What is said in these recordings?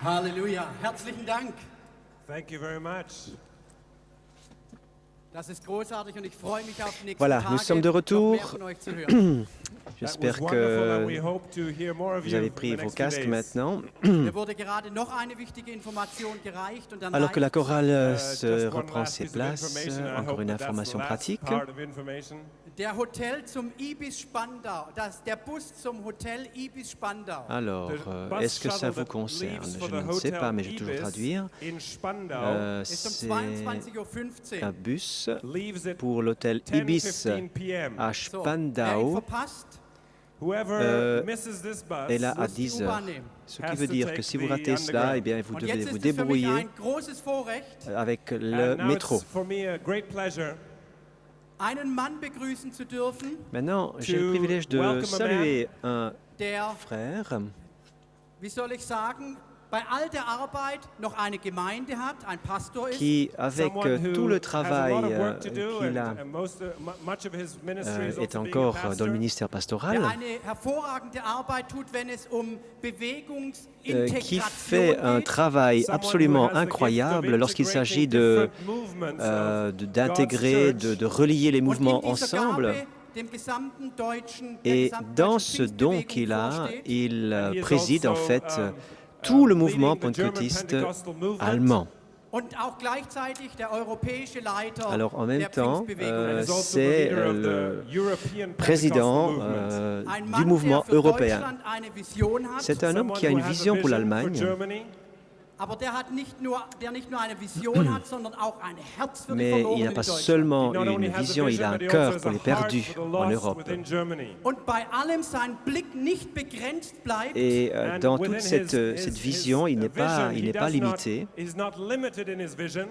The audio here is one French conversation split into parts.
Halleluja. Herzlichen Dank. Thank you very much. Das ist großartig und ich freue mich auf die nächsten Voilà, Tage, nous sommes de noch retour. mehr von euch zu hören. J'espère That was wonderful and we que hope to hear more of vous you avez in pris the vos next few casques days. maintenant. Mir wurde gerade noch eine wichtige Information gereicht und dann Alors que la reicht's. chorale Just se one reprend last ses piece of places, information, and I encore hope une that that's the information last pratique. part of information. Der Hotel zum Ibis Spandau, der Bus zum Hotel Ibis Spandau. Alors, est-ce que ça vous concerne? Je ne sais pas, mais je vais toujours traduire. In Spandau Ist um C'est 22:15 Uhr. un bus leaves at pour l'hôtel Ibis 10:15 p.m. à So, wer ihn Spandau verpasst, Whoever misses this bus est là à muss die 10 U-Bahn heures. nehmen. Ce qui veut dire que si vous ratez cela, eh bien, vous Und devez jetzt vous ist es für mich débrouiller ein großes Vorrecht, avec le And now métro. it's for me a great pleasure einen Mann begrüßen zu dürfen, Maintenant, j'ai le to privilège de welcome a saluer un der, frère wie soll ich sagen, bei all der Arbeit noch eine Gemeinde hat, ein Pastor ist. qui, avec someone who tout le has a travail lot of work to do qu'il a, and much of his ministry is est also being a encore dans pastor. le ministère Der pastoral, eine hervorragende Arbeit tut, wenn es um qui Bewegungsintegration fait un geht. travail Someone who absolument has the gift of incroyable lorsqu'il s'agit integrating different movements of d'intégrer, God's church. de relier les Und in mouvements dieser ensemble. Gabe, dem gesamten deutschen, der Et gesamten dans deutschen ce don Pfingstbewegung qu'il a, vorsteht. il And he is préside en also, fait tout le mouvement leading the German pentecôtiste Pentecostal movement. allemand. Und auch gleichzeitig der europäische Leiter Alors en même der temps, Pfingstbewegung. And is also the c'est leader of le the European président Pentecostal movement. Ein du Mann, mouvement der für européen. Deutschland eine Vision hat, C'est un homme Someone qui a who une has a vision pour for l'Allemagne, Germany, aber der nicht nur eine Vision hat, sondern auch ein Herz für die mais il Verlorenen n'a in pas Deutschland. seulement He not only une has a vision, il a vision, un but he cœur also has pour a les heart perdus for the en lost Europe. within Germany. Und bei allem sein Blick nicht begrenzt bleibt, Et And dans within toute cette vision, il n'est pas limité. He's not limited in his vision.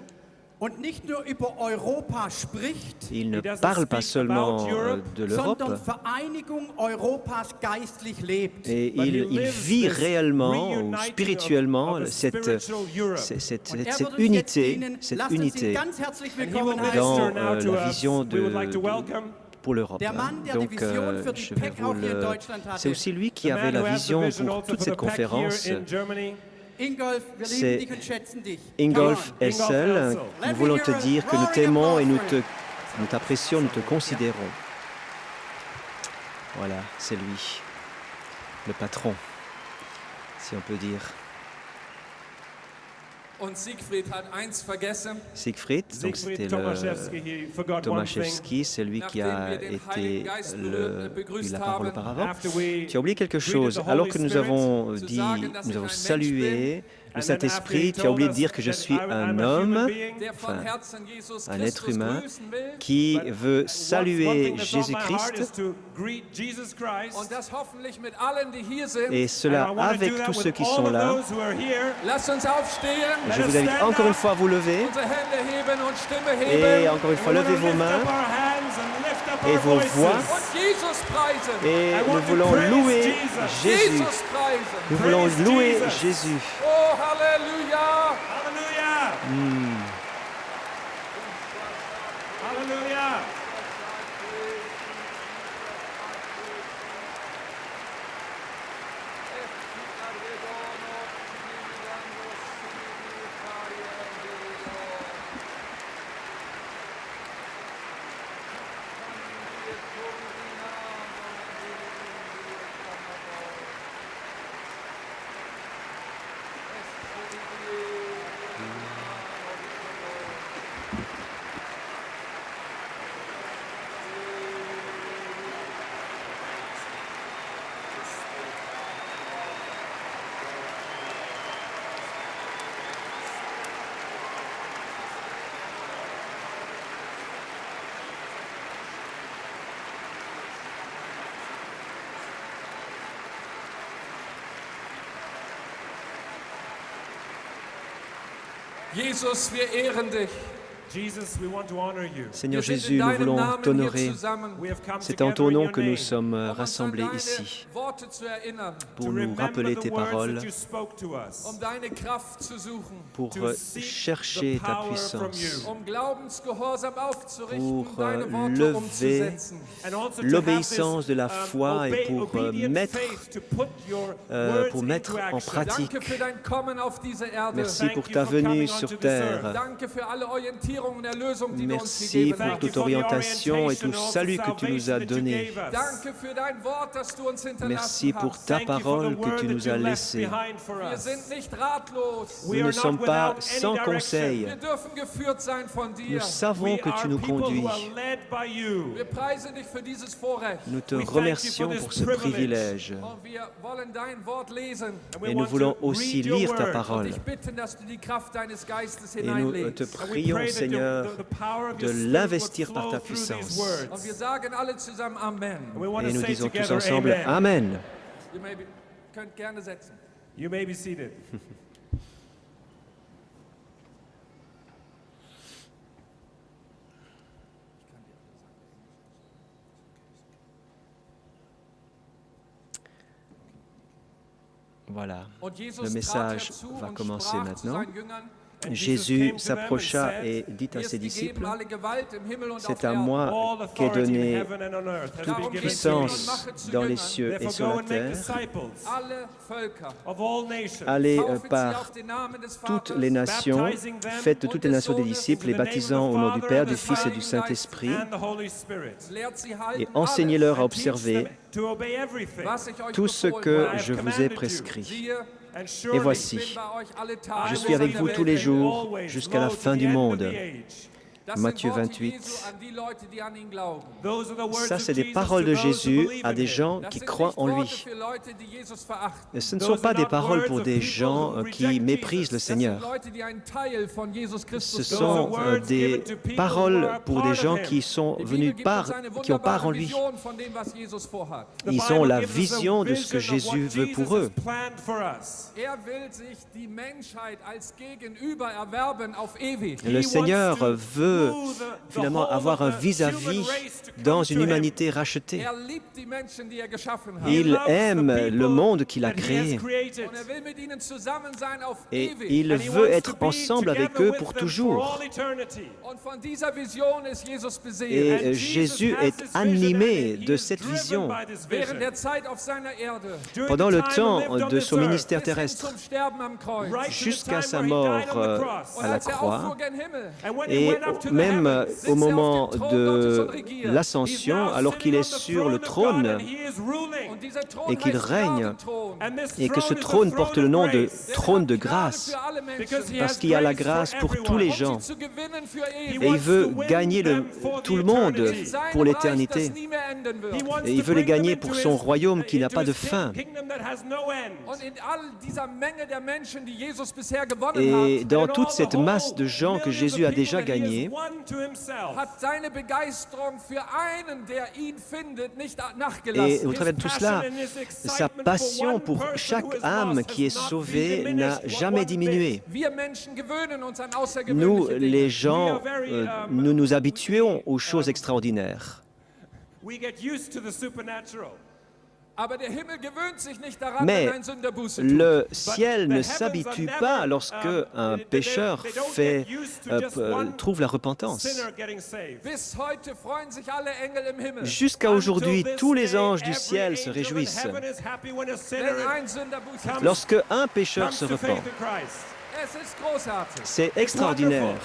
und nicht nur über Europa spricht, Il ne He doesn't parle pas speak seulement about Europe, de l'Europe, sondern Vereinigung Europas geistlich lebt. et But he il lives vit this réellement ou reuniting spirituellement of a cette spiritual Europe. cette Und er cette wird uns jetzt unité, dienen. cette Lasst uns ihn unité ganz herzlich And he will willkommen minister heißen. dans now to la us. vision We would like to de welcome pour l'Europe. Der Mann, der die Donc, Vision für die je vais PEC vous auch hier in le... Deutschland hatte. C'est aussi lui qui the avait man la who has the vision vision pour also toute for cette the PEC here conférence. in Germany. Ingolf, wir C'est lieben dich und schätzen dich. Ingolf Come on. Hessel, Hessel. nous voulons te dire que nous t'aimons et nous t'apprécions, nous te considérons. Voilà, c'est lui, le patron, si on peut dire. Und Siegfried hat eins vergessen. Siegfried, donc c'était Siegfried Tomaszewski, he forgot one thing. Tomaszewski, c'est lui qui a été eu la parole auparavant. After we Tu as oublié quelque greeted chose. the Alors Holy que nous Spirit, avons dit, nous avons salué le Saint-Esprit, tu as oublié de dire que je suis un homme, Der von enfin, Herzen Jesus un être Christus humain, grüßen will. qui veut one saluer thing that's on my heart is Jésus-Christ, to greet Jesus Christ. Und das hoffentlich mit allen, die hier sind. et And I cela want to avec do that tous with ceux qui all sont of là. those who are here. Lasst uns aufstehen, Je vous invite encore une fois à vous lever unsere Hände heben und Stimme et heben encore une fois We levez want to vos lift mains up our hands and lift up et our vos voices. voix und Jesus preisen. et I nous want to voulons praise louer Jesus. Jésus. Jesus preisen. Nous voulons Praise louer Jesus. Jésus. Oh, Halleluja. Hallelujah! Hallelujah! Jesus, wir ehren dich. Seigneur Jésus, nous voulons t'honorer. C'est en ton nom que nous sommes rassemblés ici pour nous rappeler tes paroles, pour chercher ta puissance, pour lever l'obéissance de la foi et pour mettre en pratique. Merci pour ta venue sur terre. Merci pour toute orientation et tout salut que tu nous as donné. Merci pour ta parole que tu nous as laissée. Nous ne sommes pas sans conseil. Nous savons que tu nous conduis. Nous te remercions pour ce privilège. Et nous voulons aussi lire ta parole. Et nous te prions, Seigneur, de l'investir par ta puissance. Et nous disons tous ensemble Amen. You may be seated. Voilà, le message va commencer maintenant. Jésus s'approcha et dit à ses disciples, « C'est à moi qu'est donnée toute puissance dans les cieux et sur la terre. Allez par toutes les nations, faites de toutes les nations des disciples, les baptisant au nom du Père, du Fils et du Saint-Esprit, et enseignez-leur à observer tout ce que je vous ai prescrit. Et voici, je suis avec vous tous les jours jusqu'à la fin du monde. » Matthieu 28. Ça, c'est des paroles de Jésus à des gens qui croient en lui. Et ce ne sont pas des paroles pour des gens qui méprisent le Seigneur. Ce sont des paroles pour des gens qui sont venus qui ont part en lui. Ils ont la vision de ce que Jésus veut pour eux. Le Seigneur veut finalement avoir un vis-à-vis dans une humanité rachetée. Il aime le monde qu'il a créé et il veut être ensemble avec eux pour toujours. Et Jésus est animé de cette vision. Pendant le temps de son ministère terrestre, jusqu'à sa mort à la croix, et même au moment de l'ascension, alors qu'il est sur le trône et qu'il règne, et que ce trône porte le nom de trône de grâce, parce qu'il y a la grâce pour tous les gens. Et il veut gagner tout le monde pour l'éternité. Et il veut les gagner pour son royaume qui n'a pas de fin. Et dans toute cette masse de gens que Jésus a déjà gagnés, et au travers de tout cela, sa passion pour chaque âme qui est sauvée n'a jamais diminué. Nous, les gens, nous nous habituons aux choses extraordinaires. Mais le ciel ne s'habitue pas lorsque un pécheur trouve la repentance. Jusqu'à aujourd'hui, tous les anges du ciel se réjouissent lorsque un pécheur se repent. C'est extraordinaire.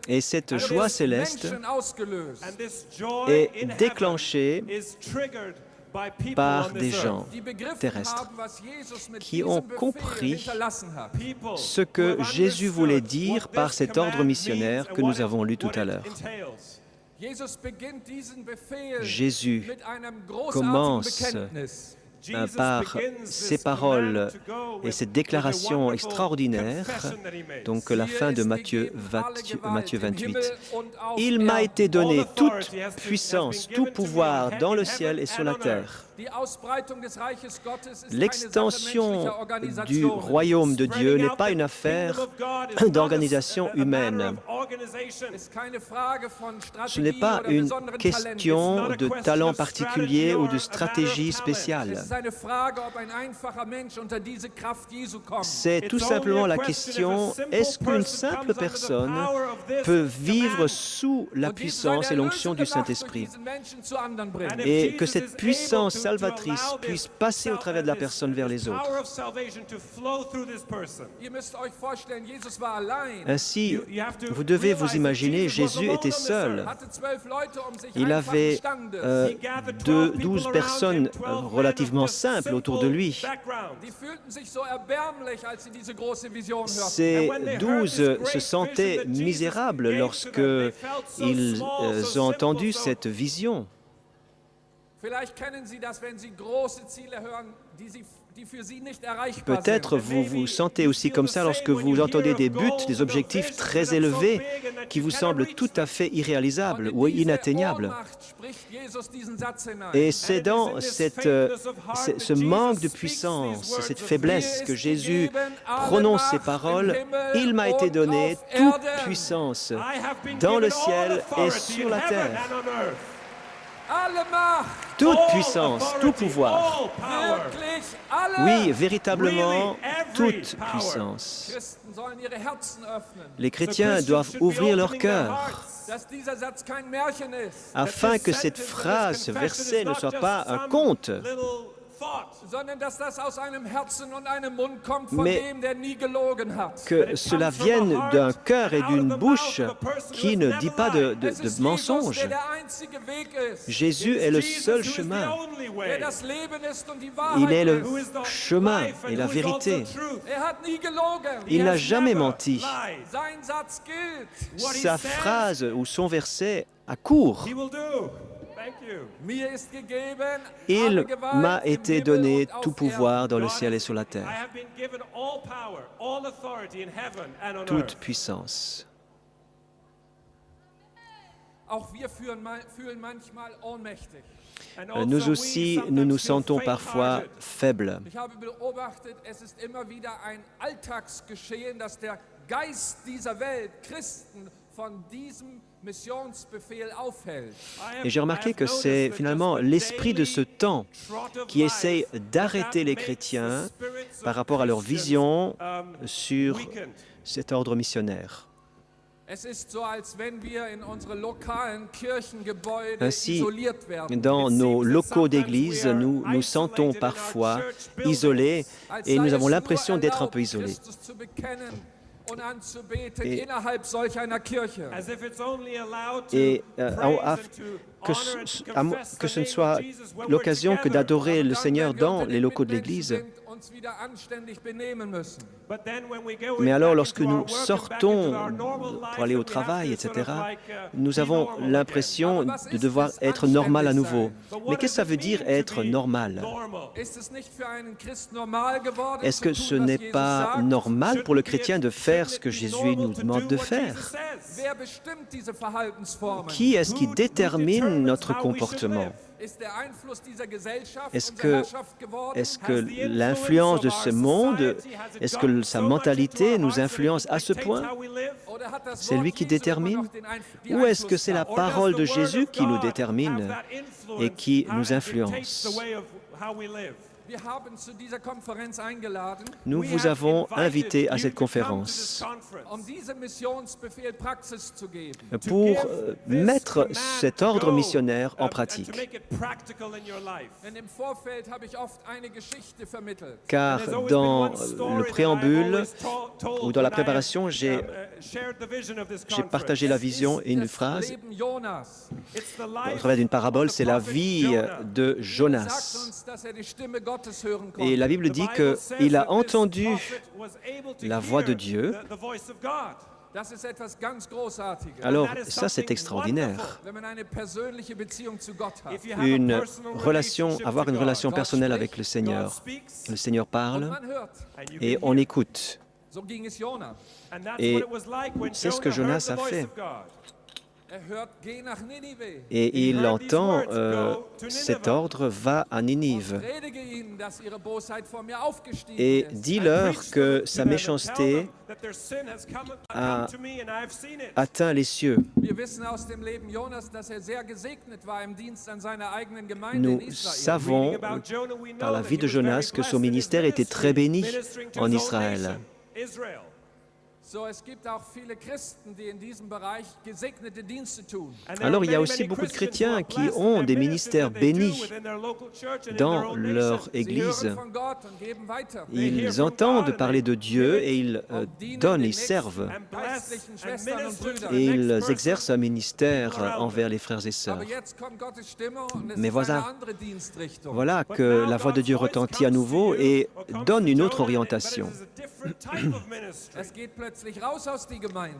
Et cette joie céleste est déclenchée par des gens terrestres qui ont compris ce que Jésus voulait dire par cet ordre missionnaire que nous avons lu tout à l'heure. Jésus commence par ces paroles et cette déclaration extraordinaire, donc la fin de Matthieu 28. « Il m'a été donné toute puissance, tout pouvoir dans le ciel et sur la terre. » L'extension du royaume de Dieu n'est pas une affaire d'organisation humaine. Ce n'est pas une question de talent particulier ou de stratégie spéciale. C'est tout simplement la question, est-ce qu'une simple personne peut vivre sous la puissance et l'onction du Saint-Esprit et que cette puissance salvatrice puisse passer au travers de la personne vers les autres. Ainsi, vous devez vous imaginer, Jésus était seul. Il avait 12 personnes relativement simples autour de lui. Ces 12 se sentaient misérables lorsqu'ils ont entendu cette vision. Peut-être vous vous sentez aussi comme ça lorsque vous entendez des buts, des objectifs très élevés qui vous semblent tout à fait irréalisables ou inatteignables. Et c'est dans ce manque de puissance, cette faiblesse que Jésus prononce ces paroles. « Il m'a été donné toute puissance dans le ciel et sur la terre. » Toute puissance, tout pouvoir. Oui, véritablement, toute puissance. Les chrétiens doivent ouvrir leur cœur afin que cette phrase, ce verset ne soit pas un conte, mais que cela vienne d'un cœur et d'une bouche qui ne dit pas de mensonges. Jésus est le seul chemin. Il est le chemin et la vérité. Il n'a jamais menti. Sa phrase ou son verset a cours. Il m'a été donné tout pouvoir dans le ciel et sur la terre. Toute puissance. Nous aussi, nous nous sentons parfois faibles. Et j'ai remarqué que c'est finalement l'esprit de ce temps qui essaye d'arrêter les chrétiens par rapport à leur vision sur cet ordre missionnaire. Ainsi, dans nos locaux d'église, nous nous sentons parfois isolés et nous avons l'impression d'être un peu isolés. Et que ce ne soit l'occasion que d'adorer le Seigneur dans les locaux de l'Église. Mais alors, lorsque nous sortons pour aller au travail, etc., nous avons l'impression de devoir être normal à nouveau. Mais qu'est-ce que ça veut dire être normal? Est-ce que ce n'est pas normal pour le chrétien de faire ce que Jésus nous demande de faire? Qui est-ce qui détermine notre comportement? Est-ce que l'influence de ce monde, est-ce que sa mentalité nous influence à ce point? C'est lui qui détermine? Ou est-ce que c'est la parole de Jésus qui nous détermine et qui nous influence? Nous vous avons invité à cette conférence pour mettre cet ordre missionnaire en pratique. Car dans le préambule ou dans la préparation, j'ai partagé la vision et une phrase au travers d'une parabole, c'est la vie de Jonas. Et la Bible dit qu'il a entendu la voix de Dieu. Alors, ça, c'est extraordinaire. Avoir une relation personnelle avec le Seigneur. Le Seigneur parle et on écoute. Et c'est ce que Jonas a fait. Et il entend cet ordre, va à Ninive. Et dis-leur que sa méchanceté a atteint les cieux. Nous savons par la vie de Jonas que son ministère était très béni en Israël. Alors il y a aussi beaucoup de chrétiens qui ont des ministères bénis dans leur Église. Ils entendent parler de Dieu et ils donnent, ils servent. Et ils exercent un ministère envers les frères et sœurs. Mais voilà que la voix de Dieu retentit à nouveau et donne une autre orientation.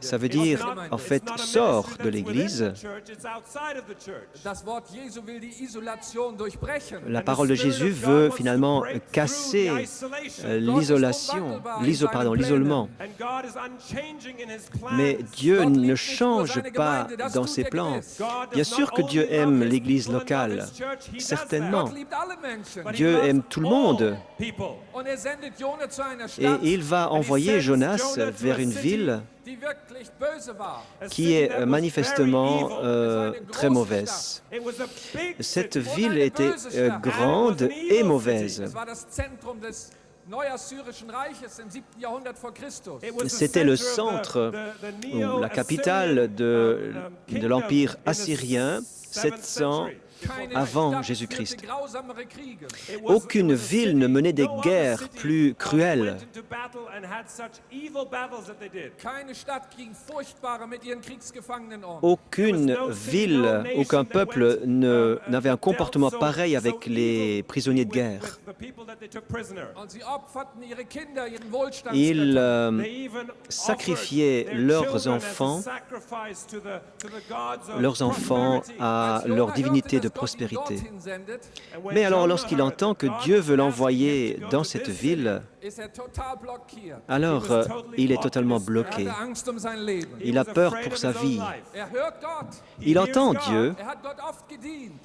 Ça veut dire, en fait, sort de l'Église. La parole de Jésus veut finalement casser l'isolement. Mais Dieu ne change pas dans ses plans. Bien sûr que Dieu aime l'Église locale, certainement. Dieu aime tout le monde. Et il va envoyer Jonas vers une ville qui est manifestement très mauvaise. Cette ville était grande et mauvaise. C'était le centre, ou la capitale de l'Empire assyrien, 700 avant Jésus-Christ. Aucune ville ne menait des guerres plus cruelles. Aucune ville, aucun peuple n'avait un comportement pareil avec les prisonniers de guerre. Ils sacrifiaient leurs enfants à leur divinité de prospérité. Mais alors, lorsqu'il entend que Dieu veut l'envoyer dans cette ville, alors il est totalement bloqué. Il a peur pour sa vie. Il entend Dieu.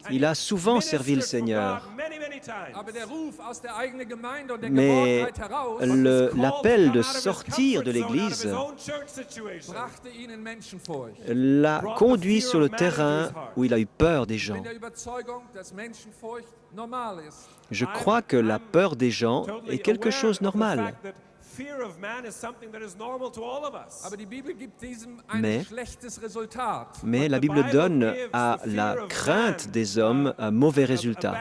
Il a souvent servi le Seigneur. Mais l'appel de sortir de l'Église l'a conduit sur le terrain où il a eu peur des gens. Je crois que la peur des gens est quelque chose de normal. Mais la Bible donne à la crainte des hommes un mauvais résultat.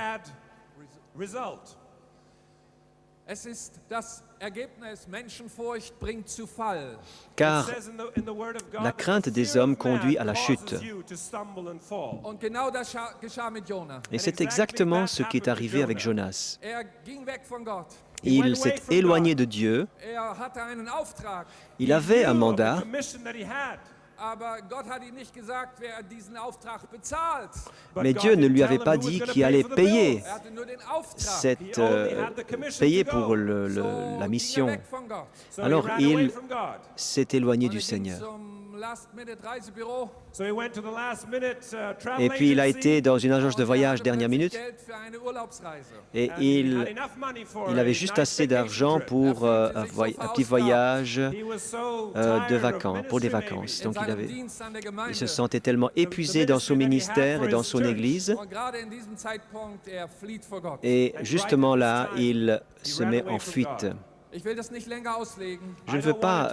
Car la crainte des hommes conduit à la chute. Et c'est exactement ce qui est arrivé avec Jonas. Il s'est éloigné de Dieu. Il avait un mandat. Mais Dieu ne lui avait pas dit qui allait payer pour la mission. Alors il s'est éloigné du Seigneur. Et puis il a été dans une agence de voyage dernière minute et il avait juste assez d'argent pour un petit voyage pour des vacances. Donc il se sentait tellement épuisé dans son ministère et dans son Église. Et justement là, il se met en fuite. Je ne veux pas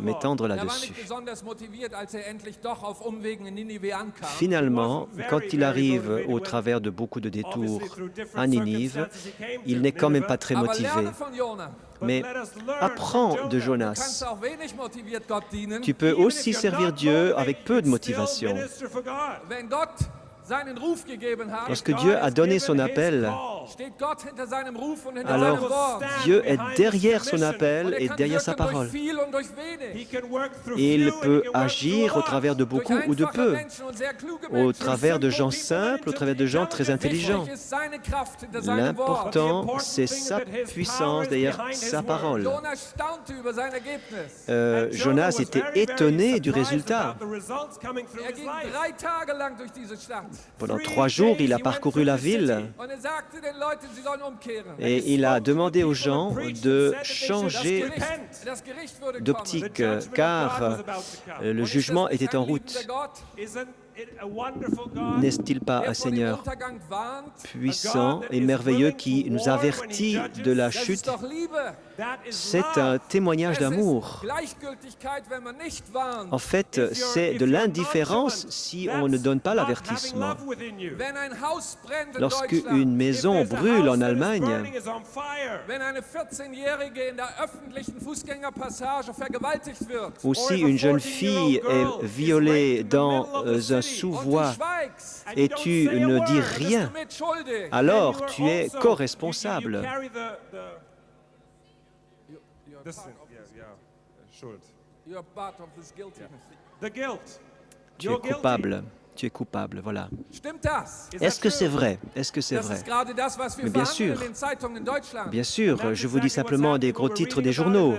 m'étendre là-dessus. Finalement, quand il arrive au travers de beaucoup de détours à Ninive, il n'est quand même pas très motivé. Mais apprends de Jonas. Tu peux aussi servir Dieu avec peu de motivation. Lorsque Dieu a donné son appel, steht Gott hinter seinem Ruf und hinter alors seinem Wort. Dieu est derrière son appel Und et kann derrière sa wirken durch parole. viel und durch wenig. Et il peut agir au travers de beaucoup Durch ou de einfache peu, Menschen und sehr kluge au Menschen. travers de gens simples, au travers de gens très intelligents. Wichtig ist seine Kraft hinter seinem Wort. L'important, c'est sa puissance derrière sa parole. Jonas staunte über sein Ergebnis. Jonas était étonné du résultat. Er ging 3 Tage lang durch diese Stadt. Pendant 3 jours, il a parcouru la ville Und er sagte den Leuten, sie sollen umkehren. et il a demandé aux gens de changer Das Gericht würde d'optique, kommen. car le jugement était en route. N'est-il pas un Seigneur puissant et merveilleux qui nous avertit de la chute? C'est un témoignage d'amour. En fait, c'est de l'indifférence si on ne donne pas l'avertissement. Lorsqu'une maison brûle en Allemagne, ou si une jeune fille est violée dans un sous-bois et tu ne dis rien, alors tu es co-responsable. Tu es coupable. Tu es coupable, voilà. Est-ce que c'est vrai? Est-ce que c'est vrai? Mais bien sûr, je vous dis simplement des gros titres des journaux.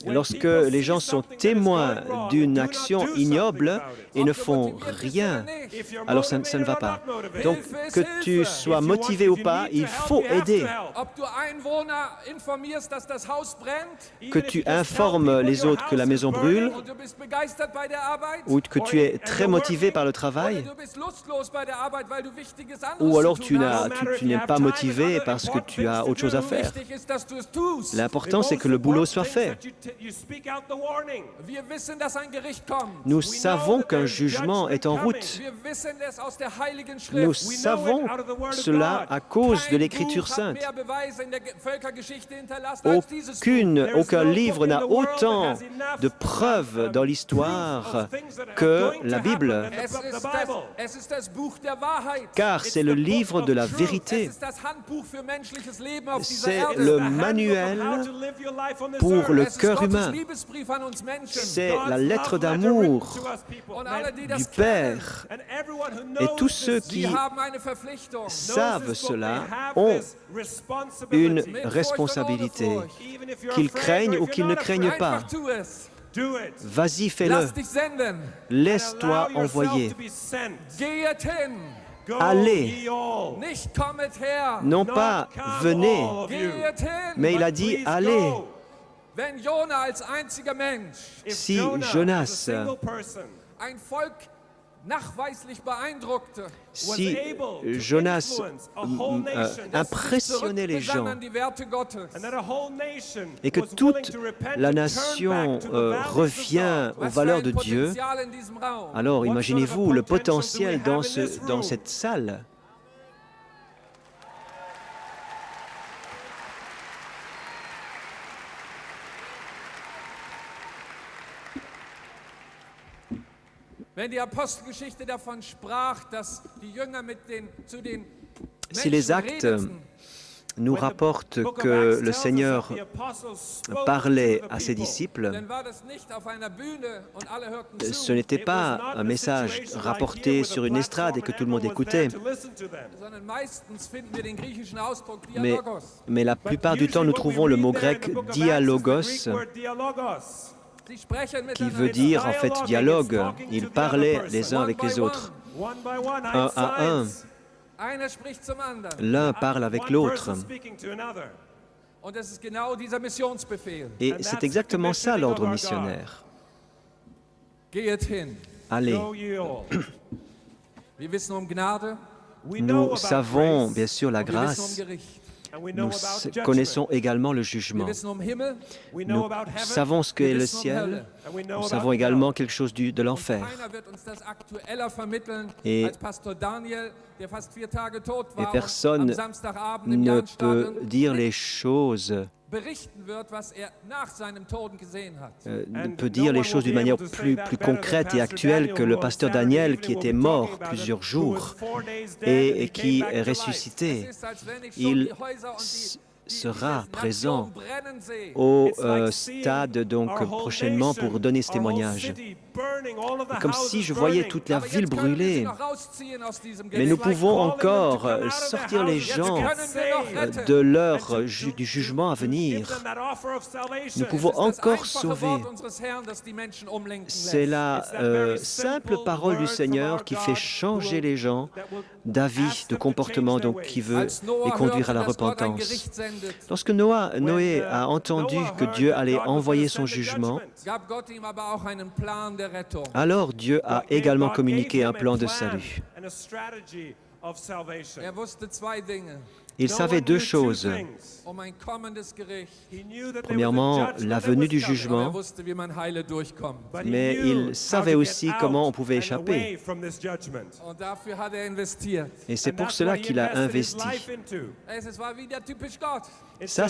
Lorsque les gens sont témoins d'une action ignoble et ne font rien, alors ça ne va pas. Donc, que tu sois motivé ou pas, il faut aider. Que tu informes les autres que la maison brûle, ou que tu es très motivé par le travail, ou alors tu n'es pas motivé parce que tu as autre chose à faire. L'important, c'est que le boulot soit fait. Nous savons qu'un jugement est en route. Nous savons cela à cause de l'Écriture sainte. Aucun livre n'a autant de preuves dans l'histoire que la Bible, car c'est le livre de la vérité. C'est le manuel pour le cœur humain. C'est la lettre d'amour du Père. Et tous ceux qui savent cela ont une responsabilité, qu'ils craignent ou qu'ils ne craignent pas. Vas-y, fais-le. Laisse-toi envoyer. Allez, non pas venez, mais il a dit allez. Si Jonas, impressionnait les gens et que toute la nation revient aux valeurs de Dieu, alors imaginez-vous le potentiel dans cette salle. Si les actes nous rapportent que le Seigneur parlait à ses disciples, ce n'était pas un message rapporté sur une estrade et que tout le monde écoutait. Mais la plupart du temps, nous trouvons le mot grec « dialogos », qui veut dire en fait dialogue. Ils parlaient les uns avec les autres, un à un. L'un parle avec l'autre. Et c'est exactement ça l'ordre missionnaire. Allez. Nous savons bien sûr la grâce. Nous connaissons également le jugement. Nous savons ce qu'est le ciel. Nous savons également quelque chose de l'enfer. Et Et personne ne peut dire les choses, peut dire les choses d'une manière plus concrète et actuelle que le pasteur Daniel qui était mort plusieurs jours et qui est ressuscité. Il sera présent au stade donc prochainement pour donner ce témoignage. Comme si je voyais toute la ville brûler. Mais nous pouvons encore sortir les gens de du jugement à venir. Nous pouvons encore sauver. C'est la simple parole du Seigneur qui fait changer les gens d'avis, de comportement, donc qui veut les conduire à la repentance. Lorsque Noé a entendu que Dieu allait envoyer son jugement, alors Dieu a également communiqué un plan de salut. Il savait deux choses. Premièrement, la venue du jugement, mais il savait aussi comment on pouvait échapper. Et c'est pour cela qu'il a investi. Ça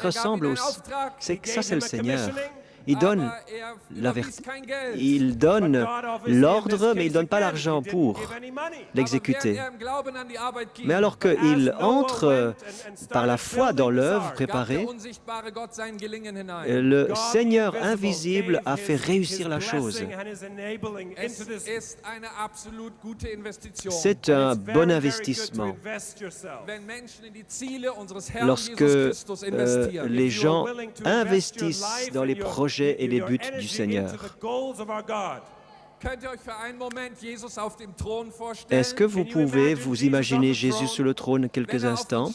ressemble aussi. Ça, c'est le Seigneur. Il donne l'ordre, mais il ne donne pas l'argent pour l'exécuter. Mais alors qu'il entre par la foi dans l'œuvre préparée, le Seigneur invisible a fait réussir la chose. C'est un bon investissement. Lorsque les gens investissent dans les projets et les buts du Seigneur. Est-ce que vous pouvez vous imaginer Jésus sur le trône quelques instants,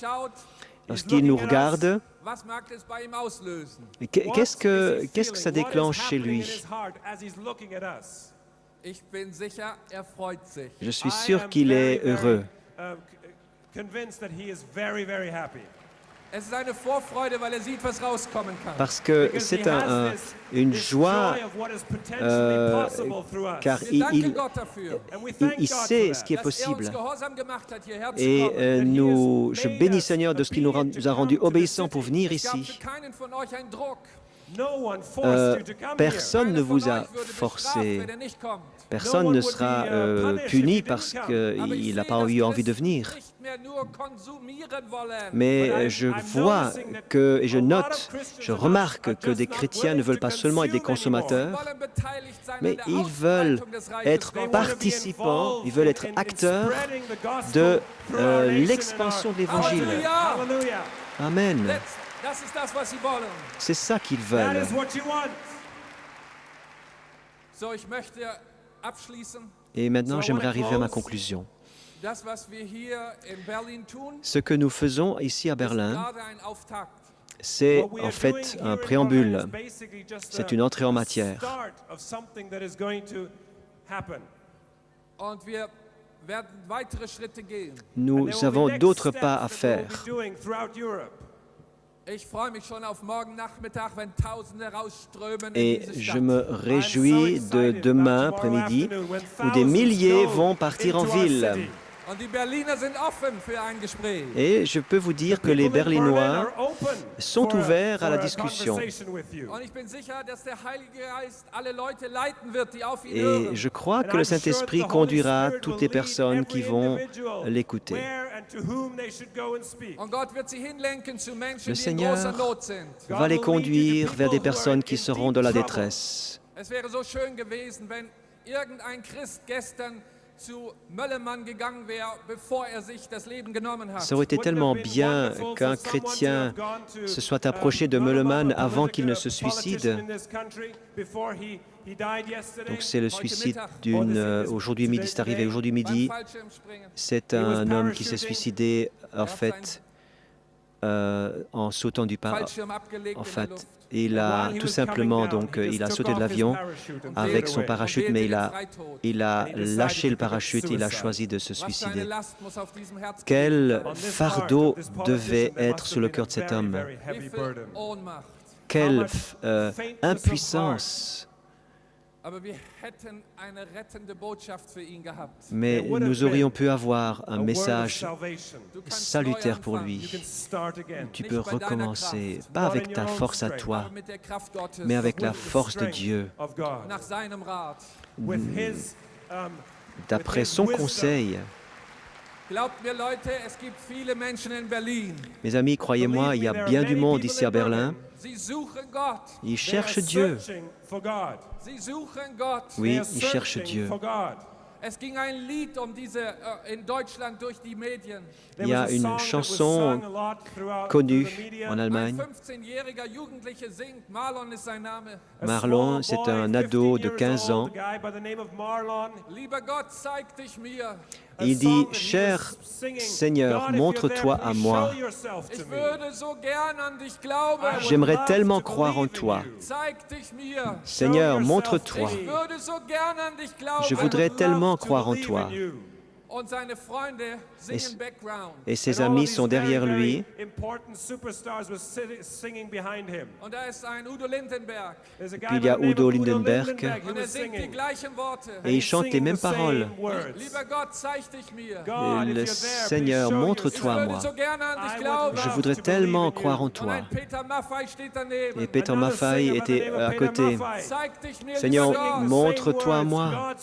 lorsqu'il nous regarde? Qu'est-ce que ça déclenche chez lui? Je suis sûr qu'il est heureux. Parce que c'est une joie, car il sait ce qui est possible. Et je bénis Seigneur de ce qu'il nous a rendus obéissants pour venir ici. Personne ne vous a forcé. Personne ne sera puni parce qu'il n'a pas eu envie de venir. Mais je vois et je note, je remarque que des chrétiens ne veulent pas seulement être des consommateurs, mais ils veulent être participants, ils veulent être acteurs de l'expansion de l'Évangile. Amen. C'est ça qu'ils veulent. Et maintenant, j'aimerais arriver à ma conclusion. Ce que nous faisons ici à Berlin, c'est en fait un préambule. C'est une entrée en matière. Nous avons d'autres pas à faire. Et je me réjouis de demain après-midi où des milliers vont partir en ville. Et je peux vous dire que les Berlinois sont ouverts à la discussion. Et je crois que le Saint-Esprit conduira toutes les personnes qui vont l'écouter. Le Seigneur va les conduire vers des personnes qui seront dans la détresse. Ça aurait été tellement bien qu'un chrétien se soit approché de Möllemann avant qu'il ne se suicide. Donc c'est le suicide aujourd'hui midi, c'est arrivé aujourd'hui midi. C'est un homme qui s'est suicidé en fait en sautant du parachute. En fait, il a tout simplement il a sauté de l'avion avec son parachute, mais il a lâché le parachute, il a choisi de se suicider. Quel fardeau devait être sur le cœur de cet homme? Quelle impuissance! Mais nous aurions pu avoir un message salutaire pour lui. Tu peux recommencer, pas avec ta force à toi, mais avec la force de Dieu, d'après son conseil. Mes amis, croyez-moi, il y a bien du monde ici à Berlin. Ils cherchent Dieu. Oui, ils cherchent Dieu. Il y a une chanson connue en Allemagne. Marlon, c'est un ado de 15 ans. Il dit, « Cher Seigneur, montre-toi à moi. J'aimerais tellement croire en toi. Seigneur, montre-toi. Je voudrais tellement croire en toi. » Et ses amis sont derrière lui. Et puis il y a Udo Lindenberg. Et il chante les mêmes paroles. Le Seigneur, montre-toi à moi. Je voudrais tellement croire en toi. Et Peter Maffay était à côté. Seigneur, montre-toi à moi.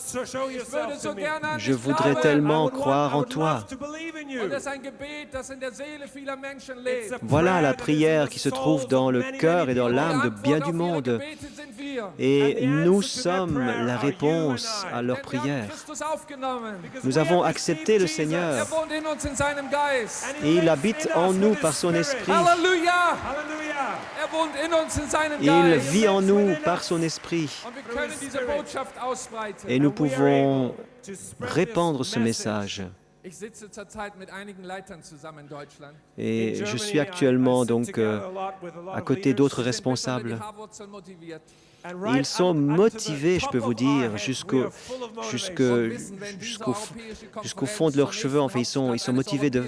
Je voudrais tellement croire en toi. Voilà la prière qui se trouve dans le cœur et dans l'âme de bien du monde. Et nous sommes la réponse à leur prière. Nous avons accepté le Seigneur. Et il habite en nous par son esprit. Il vit en nous par son esprit. Et nous pouvons répandre ce message. Et je suis actuellement donc à côté d'autres responsables. Ils sont motivés, je peux vous dire, jusqu'au fond de leurs cheveux. Enfin, ils sont motivés de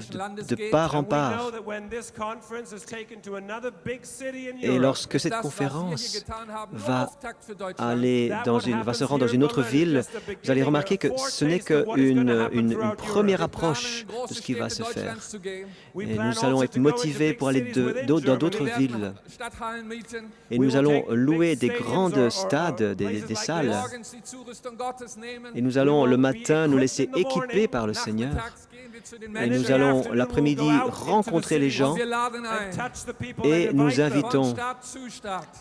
part en part. Et lorsque cette conférence va se rendre dans une autre ville, vous allez remarquer que ce n'est qu'une première approche de ce qui va se faire. Et nous allons être motivés pour aller dans d'autres villes. Et nous allons louer des grands stades, des salles. Et nous allons le matin nous laisser équiper par le Seigneur. Et nous allons l'après-midi rencontrer les gens et nous invitons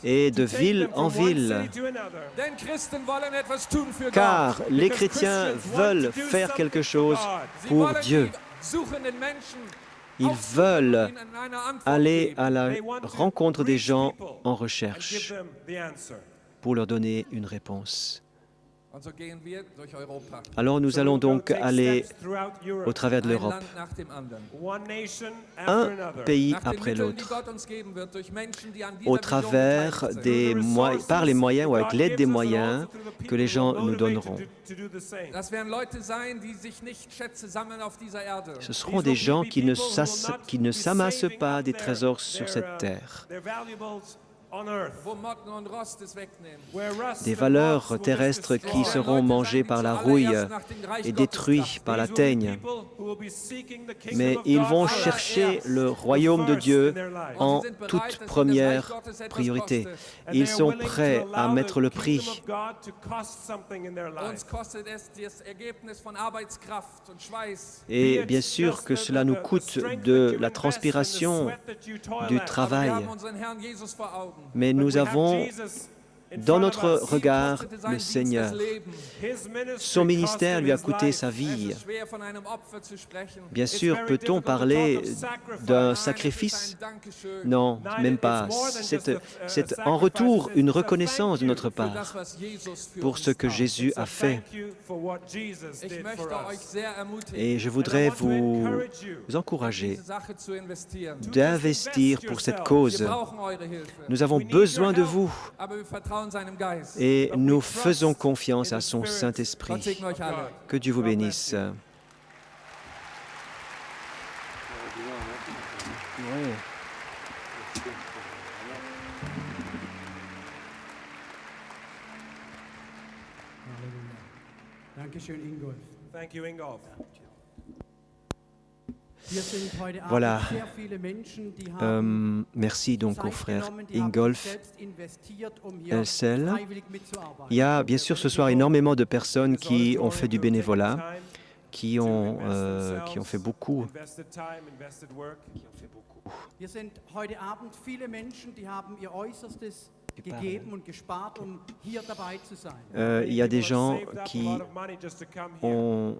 et de ville en ville. Car les chrétiens veulent faire quelque chose pour Dieu. Ils veulent aller à la rencontre des gens en recherche pour leur donner une réponse. Alors nous allons donc aller au travers de l'Europe, un pays après l'autre, au travers par les moyens ou avec l'aide des moyens que les gens nous donneront. Ce seront des gens qui ne s'amassent pas des trésors sur cette terre. Des valeurs terrestres qui seront mangées par la rouille et détruites par la teigne. Mais ils vont chercher le royaume de Dieu en toute première priorité. Ils sont prêts à mettre le prix. Et bien sûr que cela nous coûte de la transpiration, du travail. Mais nous avons dans notre regard le Seigneur. Son ministère lui a coûté sa vie. Bien sûr, peut-on parler d'un sacrifice? Non, même pas. C'est en retour une reconnaissance de notre part pour ce que Jésus a fait. Et je voudrais vous encourager d'investir pour cette cause. Nous avons besoin de vous. Et nous faisons confiance à son Saint-Esprit. Que Dieu vous bénisse. Ouais. Dankeschön, Ingolf. Thank you, Ingolf. Hier sind heute Abend Voilà. sehr viele Menschen, die haben Merci donc au Zeit frère genommen, die haben Ingolf selbst investiert, um hier Elsel. freiwillig mitzuarbeiten. Il y a bien sûr ce soir énormément de personnes qui ont fait du bénévolat, qui ont fait beaucoup. Hier sind heute Abend viele Menschen, die haben ihr Äußerstes gegeben und gespart, um hier dabei zu sein. Il y a des gens qui ont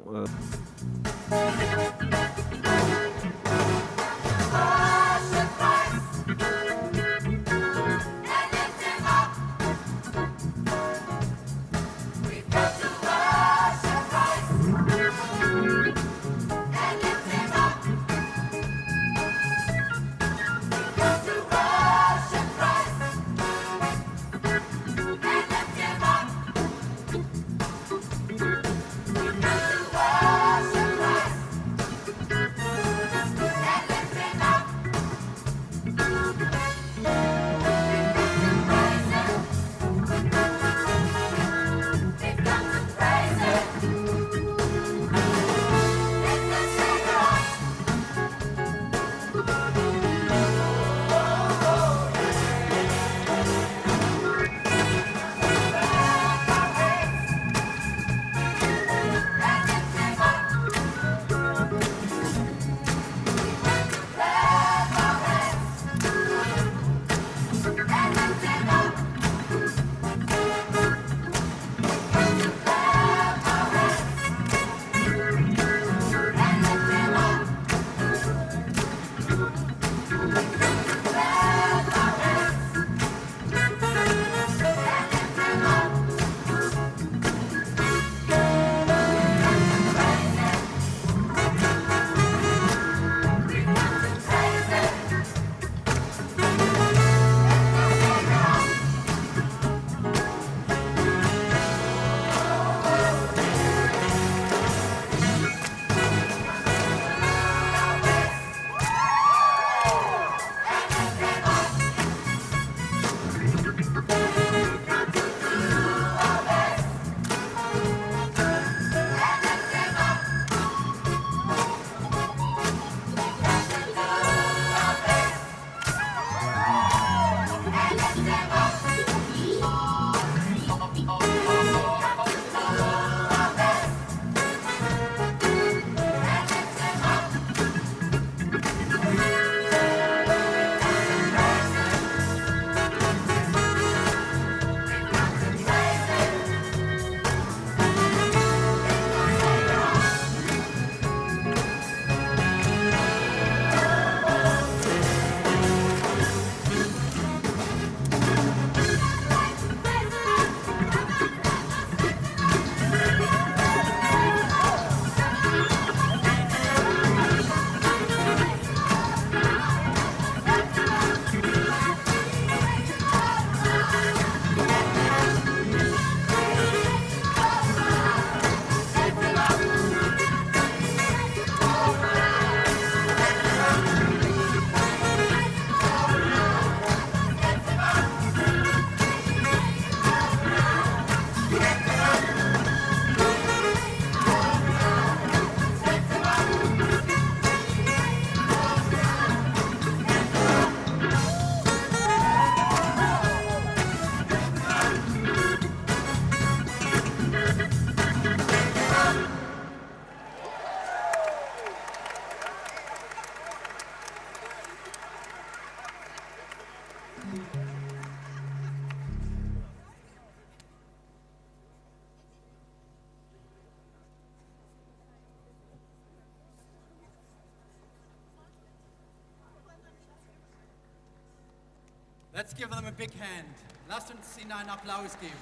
Let's give them a big hand. Lasst uns ihnen einen Applaus geben.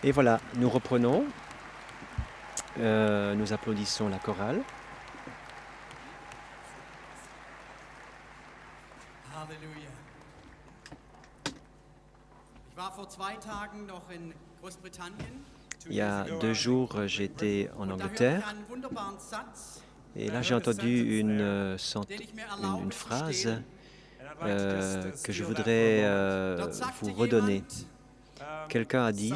Et voilà, nous reprenons. Nous applaudissons la chorale. Halleluja. Ich war vor 2 Tagen noch in Großbritannien. Il y a 2 jours, j'étais en Angleterre. Et là, j'ai entendu une phrase que je voudrais vous redonner. Quelqu'un a dit,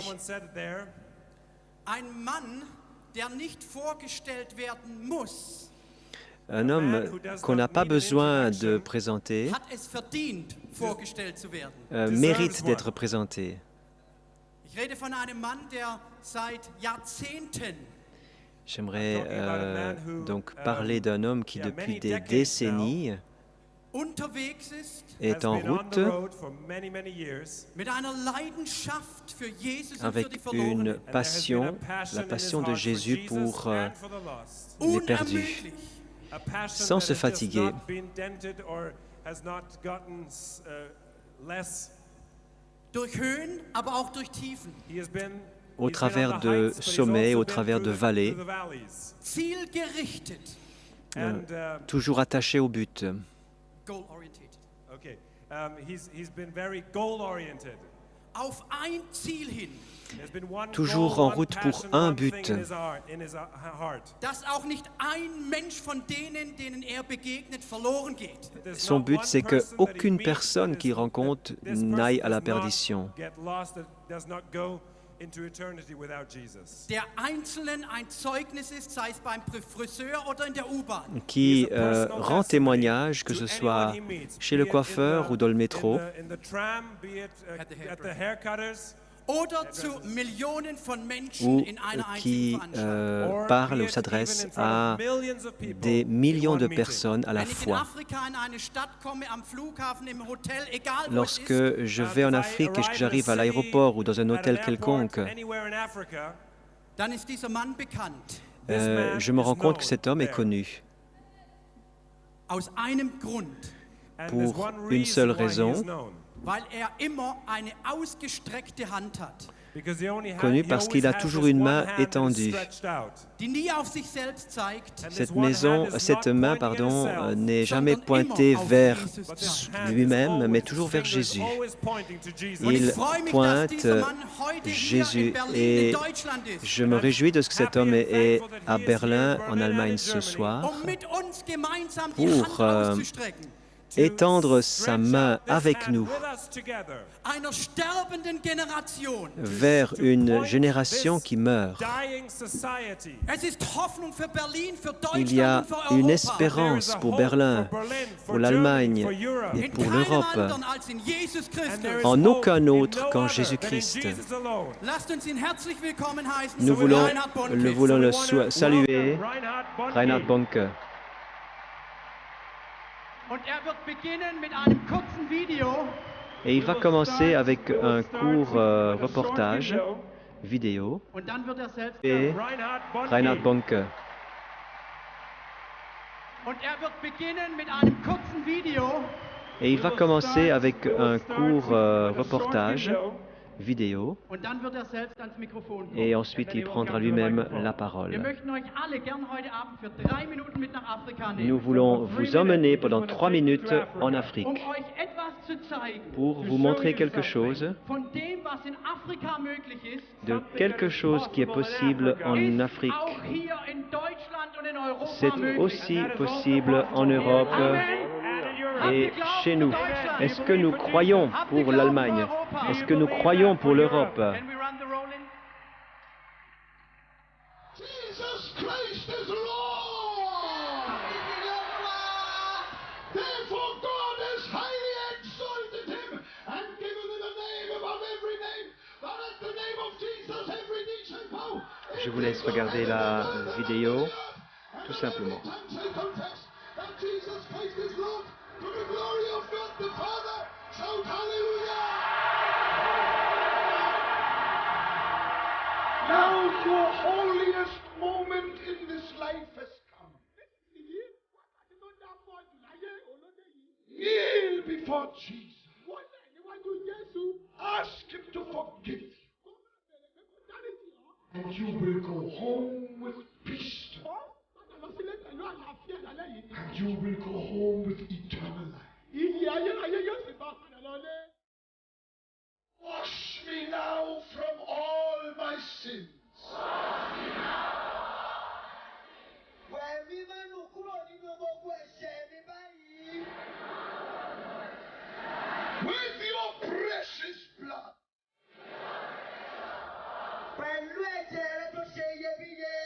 der nicht vorgestellt werden muss, un homme qu'on n'a pas besoin de présenter hat es verdient, vorgestellt zu werden. mérite d'être présenté. Ich rede von einem Mann, der seit Jahrzehnten J'aimerais donc parler d'un homme qui, depuis des décennies, unterwegs ist, est en route mit einer Leidenschaft für Jesus und für avec die une Verlorenen, passion, la passion de Jésus pour les perdus, unermüdlich. sans se fatiguer, Durch Höhen, aber auch durch Tiefen. au travers de sommets, au travers de vallées, Zielgerichtet. toujours attaché au but. Goal-oriented. Okay. He's been very goal-oriented. Auf ein Ziel hin, There's been one Toujours goal, en one route pour passion, un one thing but. in his heart. dass auch nicht ein Mensch von denen er begegnet, verloren geht. There's Son not but, one c'est que person that he aucune meets personne that qu'il rencontre this person n'aille à la does not perdition, get lost, that does not go into eternity without Jesus. Der Einzelnen ein Zeugnis ist, sei es beim Friseur oder in der U-Bahn. qui rend témoignage, que ce soit chez le coiffeur ou dans le métro, In the tram, be it At the at the haircutters, Oder zu Millionen von Menschen ou in einer einzigen qui Veranstaltung. or parle be ou it s'adresse even in front à of millions of people des millions in de one meeting. personnes à la Wenn ich in fois. Afrika in eine Stadt komme, am Flughafen, im Hotel, egal wo es Lorsque ist, je vais en Afrique et que j'arrive à l'aéroport ou dans un hôtel quelconque, Anywhere in Africa, dann ist dieser Mann bekannt. je me rends compte que cet homme est connu Aus einem Grund, and there's pour one une seule reason why he is raison, known. weil er immer eine ausgestreckte Hand hat, connu parce qu'il a toujours une main étendue. die nie auf sich selbst zeigt, Cette main, n'est jamais pointée vers lui-même, mais toujours vers Jésus. Und ich Il freue mich, dass pointe dieser Mann heute hier Jésus in Berlin, et in Deutschland ist, je me réjouis de ce que cet homme est à Berlin, en Allemagne ce soir, um mit uns gemeinsam die pour Hand auszustrecken. étendre sa main avec nous Einer sterbenden Generation. vers une génération qui meurt. Es ist Hoffnung für Berlin, für Il y a Deutschland und für une Europa. espérance pour Berlin, pour l'Allemagne et In pour keinem l'Europe, anderen als in Jesus Christus. en aucun autre qu'en Jésus-Christ. Lasst uns ihn herzlich willkommen heißen. Nous voulons Reinhard Bonnke. le saluer, Reinhard Bonnke. Und er wird beginnen mit einem kurzen Video. Et il va commencer avec un court reportage vidéo Und dann wird er selbst. et Reinhard Bonnke. Und er wird beginnen mit einem kurzen Video. Et il va commencer avec un court reportage vidéo Und dann wird er selbst ans Mikrofon kommen. et ensuite il prendra lui-même la Wir parole. möchten euch alle gern heute Abend für 3 Minuten mit nach Afrika nehmen. Nous voulons vous emmener pendant 3 minutes en Afrique Um euch etwas zu zeigen pour vous montrer quelque chose von dem, was in Afrika möglich ist, de quelque chose qui est possible en Afrique. auch hier in Deutschland und in Europa C'est möglich. aussi possible en Europe et chez nous. Est-ce que nous croyons pour l'Allemagne? Est-ce que nous croyons pour l'Europe? Can we run the rolling? Jesus Christ is Lord! Therefore God has highly exalted him and given him a name above every name, that at the name of Jesus every knee shall bow. Je vous laisse regarder la vidéo, tout simplement. That Jesus Christ is Lord, to the glory of God the Father. Shout hallelujah! Now your holiest moment in this life has come. Kneel before Jesus. Ask him to forgive you. And you will go home with peace. And you will go home with eternal life. Wash me now from all my sins. With your precious blood. Pẹ̀lú ẹ̀jẹ̀ rẹ tó ṣe iyebíye.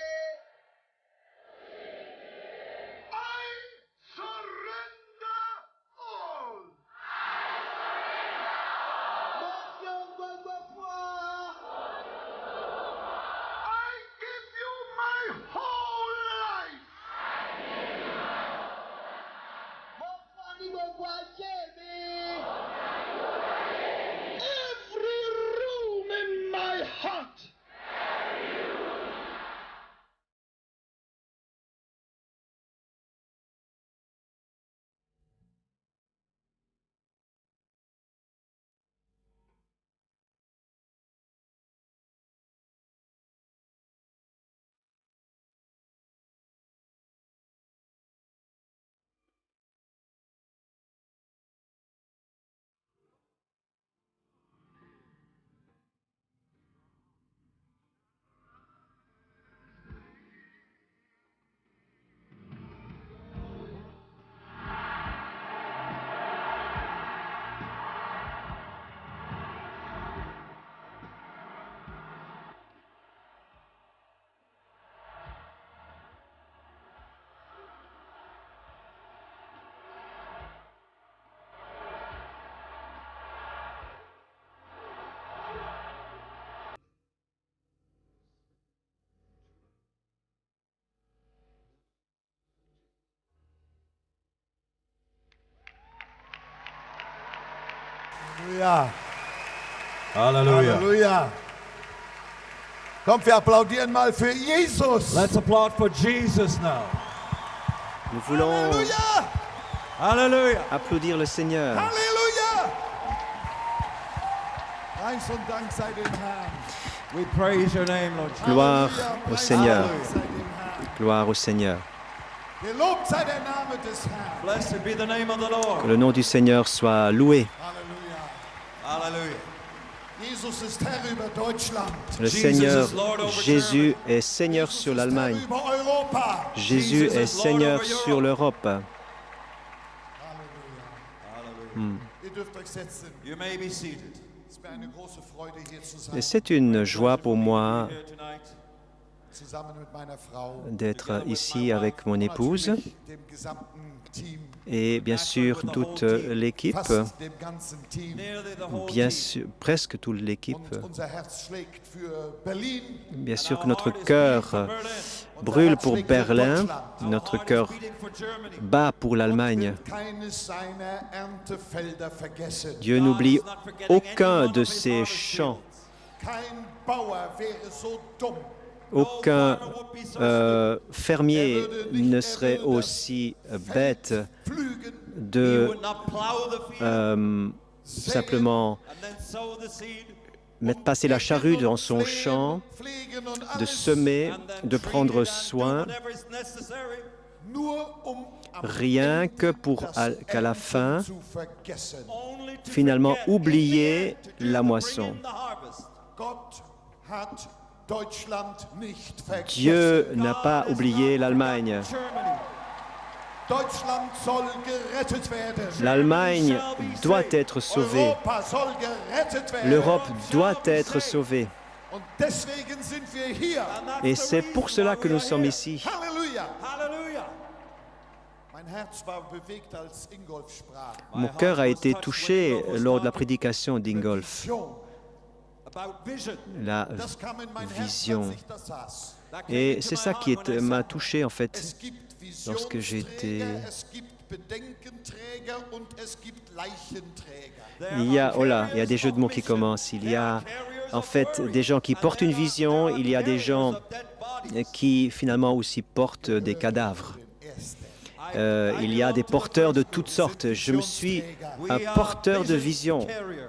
Halleluja. Halleluja. Halleluja. Kommt, wir applaudieren mal für Jesus. Let's applaud for Jesus now. Nous voulons Halleluja. Halleluja. applaudir le Seigneur. Halleluja. Preis und Dank sei dem Herrn. We praise your name, Lord Jesus. Gloire Halleluja. au Seigneur. Preis sei dem Herrn. Gloire au Seigneur. Gelobt sei der Name des Herrn. Blessed be the name of the Lord. Que le nom du Seigneur soit loué. Halleluja. Halleluja. Jesus ist Herr über Deutschland. Le Seigneur Jésus est Seigneur sur l'Allemagne. Über Europa. Jésus est Seigneur sur l'Europe. Ihr dürft euch setzen. You may be seated. Es ist mir eine große Freude hier zu sein. Et c'est une joie pour moi Zusammen mit meiner Frau. d'être ici avec mon épouse Dem gesamten Team. et bien sûr toute l'équipe, Fast dem ganzen Team. bien sûr, presque toute l'équipe. Und unser Herz schlägt für Berlin. Bien sûr que notre cœur brûle pour Berlin, notre cœur bat pour l'Allemagne. Keines seiner Erntefelder vergessen. Dieu n'oublie aucun de ses champs, Kein Bauer wäre so dumm. aucun fermier ne serait aussi bête Pflügen de simplement mettre passer la charrue dans son champ, pflegen und de alles semer, de prendre soin, nur am rien que pour qu'à la fin, zu vergessen. finalement, oublier la moisson. Gott hat Deutschland nicht vergessen. Dieu n'a pas oublié l'Allemagne. Deutschland soll gerettet werden. L'Allemagne doit être sauvée. Europa soll gerettet werden. L'Europe doit être sauvée. Und deswegen sind wir hier. Et c'est pour cela que nous sommes ici. Halleluja. Halleluja. Mein Herz war bewegt, als Ingolf sprach. Mon cœur a été touché lors de la prédication d'Ingolf. Vision. About vision. La Das kam in mein Herz, vision. als ich das las. Et c'est ça qui m'a touché en fait. Es gibt Lorsque j'étais- Visionsträger, es gibt Bedenkenträger und es gibt Leichenträger. Il y a des jeux de mots qui commencent. Il y a en fait des gens qui portent une vision, il y a des gens qui finalement aussi portent des cadavres. Il y a des porteurs de toutes sortes. Je me suis un porteur de vision.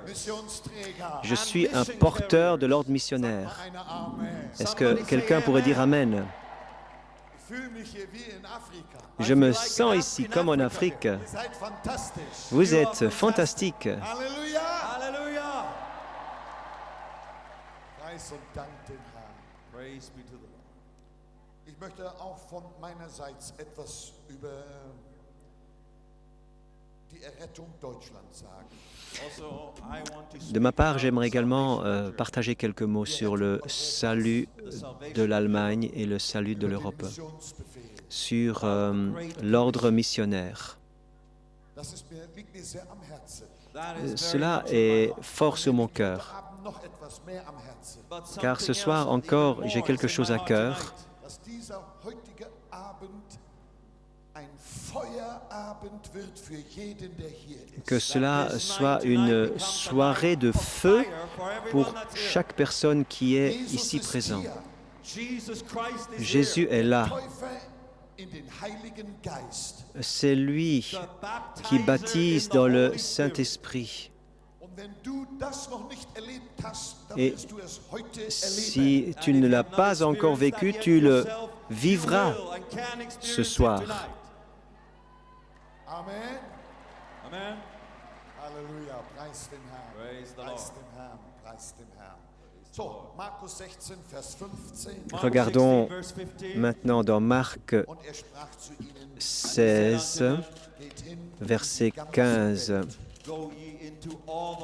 Missionsträger. Je suis un porteur de l'ordre missionnaire. Eine Amen. Est-ce que quelqu'un pourrait dire Amen? Ich fühle mich hier wie in Afrika. Je me sens ici comme en Afrique. Ihr seid fantastisch. Vous êtes fantastique. Halleluja. Halleluja. Preis und Dank dem Herrn. Praise be to the Lord. Ich möchte auch von meinerseits etwas über die Errettung Deutschlands sagen. De ma part, j'aimerais également partager quelques mots sur le salut de l'Allemagne et le salut de l'Europe, Missionsbefehl. sur l'ordre missionnaire. Das liegt mir sehr am Herzen. Cela est fort sur mon cœur, Wir haben noch etwas mehr am Herzen. car ce soir encore, j'ai quelque chose à cœur. Dass dieser heutige Abend ein Feuerabend wird für jeden, der hier ist. Que cela soit une soirée de feu pour chaque personne qui est ici présent. Jésus est là. Täufer in den Heiligen Geist. C'est lui qui baptise dans le Saint-Esprit. Und wenn du das noch nicht erlebt hast, dann Et wirst du es heute erleben. si tu ne l'as pas encore vécu, tu le vivras ce soir. Amen. Amen. Halleluja. Preis dem Herrn. Preis dem Herrn. Preis dem Herrn. So, Markus 16, Vers 15. Regardons maintenant dans Marc Und er sprach zu ihnen, 16, geht hin, verset 15.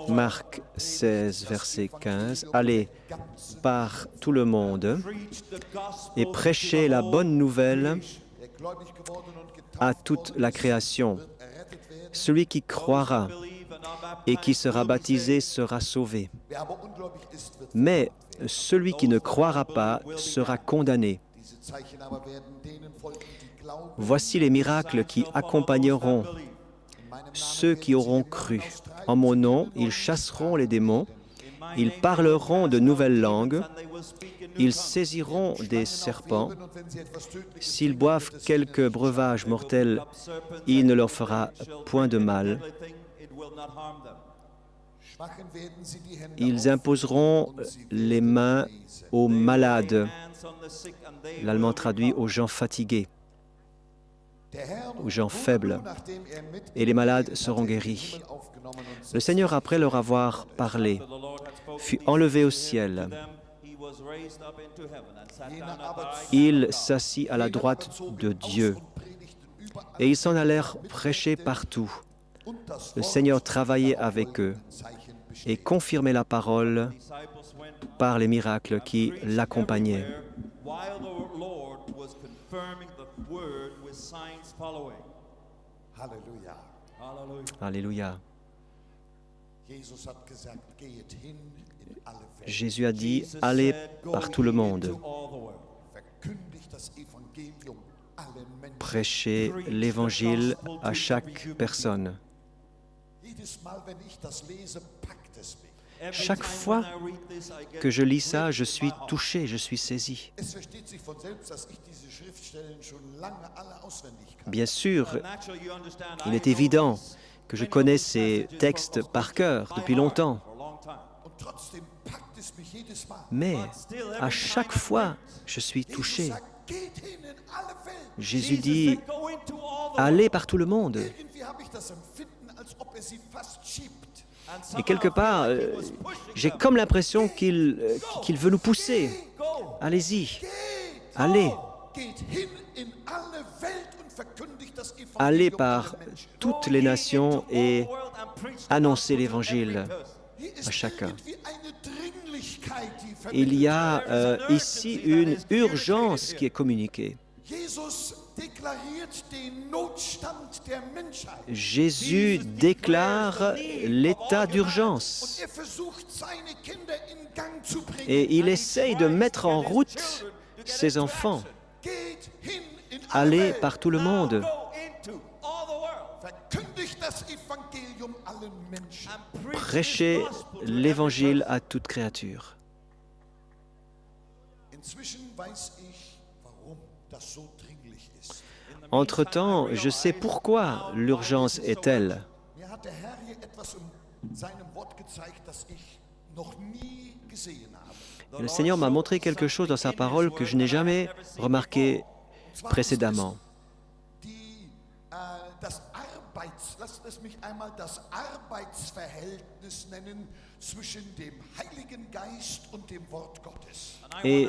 Marc 16, verset 15. Allez par tout le monde et prêchez la bonne nouvelle der gläubig geworden und à getauft toute worden la ist, création. wird errettet werden. Celui qui croira et qui sera baptisé sera sauvé. Wer aber ungläubig ist, wird Mais celui qui ne croira pas sera condamné. diese Zeichen aber werden denen folgen, die glauben. Voici les miracles qui accompagneront ceux qui auront cru. En mon nom, ils chasseront les démons, ils parleront de nouvelles langues, ils saisiront des serpents. S'ils boivent quelque breuvage mortel, il ne leur fera point de mal. Ils imposeront les mains aux malades, l'allemand traduit aux gens fatigués, aux gens faibles, et les malades seront guéris. Le Seigneur, après leur avoir parlé, fut enlevé au ciel. Il s'assit à la droite de Dieu, et ils s'en allèrent prêcher partout. Le Seigneur travaillait avec eux et confirmait la parole par les miracles qui l'accompagnaient. Alléluia. Jésus a dit, allez par tout le monde, prêchez l'Évangile à chaque personne. Chaque fois que je lis ça, je suis touché, je suis saisi. Bien sûr, il est évident que je connais ces textes par cœur depuis longtemps. Mais à chaque fois, je suis touché. Jésus dit, allez par tout le monde. Et quelque part, j'ai comme l'impression qu'il veut nous pousser. Allez-y, allez. Allez par toutes les nations et annoncez l'Évangile à chacun. Il y a ici une urgence qui est communiquée. Jésus déclare l'état d'urgence et il essaye de mettre en route ses enfants. Allez par tout le monde. Prêchez l'Évangile à toute créature. Entre-temps, je sais pourquoi l'urgence est telle. Le Seigneur m'a montré quelque chose dans sa parole que je n'ai jamais remarqué précédemment. Et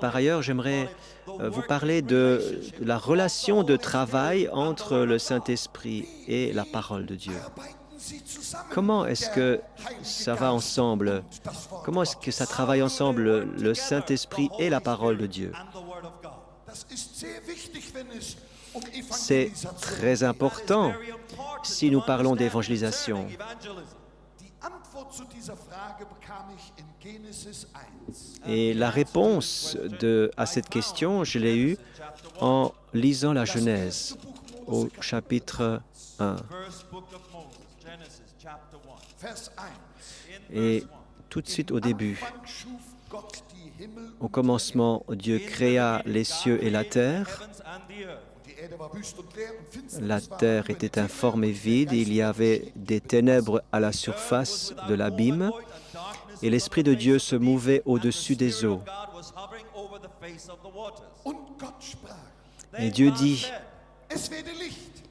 par ailleurs, j'aimerais vous parler de la relation de travail entre le Saint-Esprit et la parole de Dieu. Comment est-ce que ça va ensemble? Comment est-ce que ça travaille ensemble, le Saint-Esprit et la parole de Dieu? C'est très important si nous parlons d'évangélisation. Et la réponse à cette question, je l'ai eue en lisant la Genèse au chapitre 1. Et tout de suite au début, au commencement, Dieu créa les cieux et la terre. La terre était informe et vide, il y avait des ténèbres à la surface de l'abîme, et l'Esprit de Dieu se mouvait au-dessus des eaux. Et Dieu dit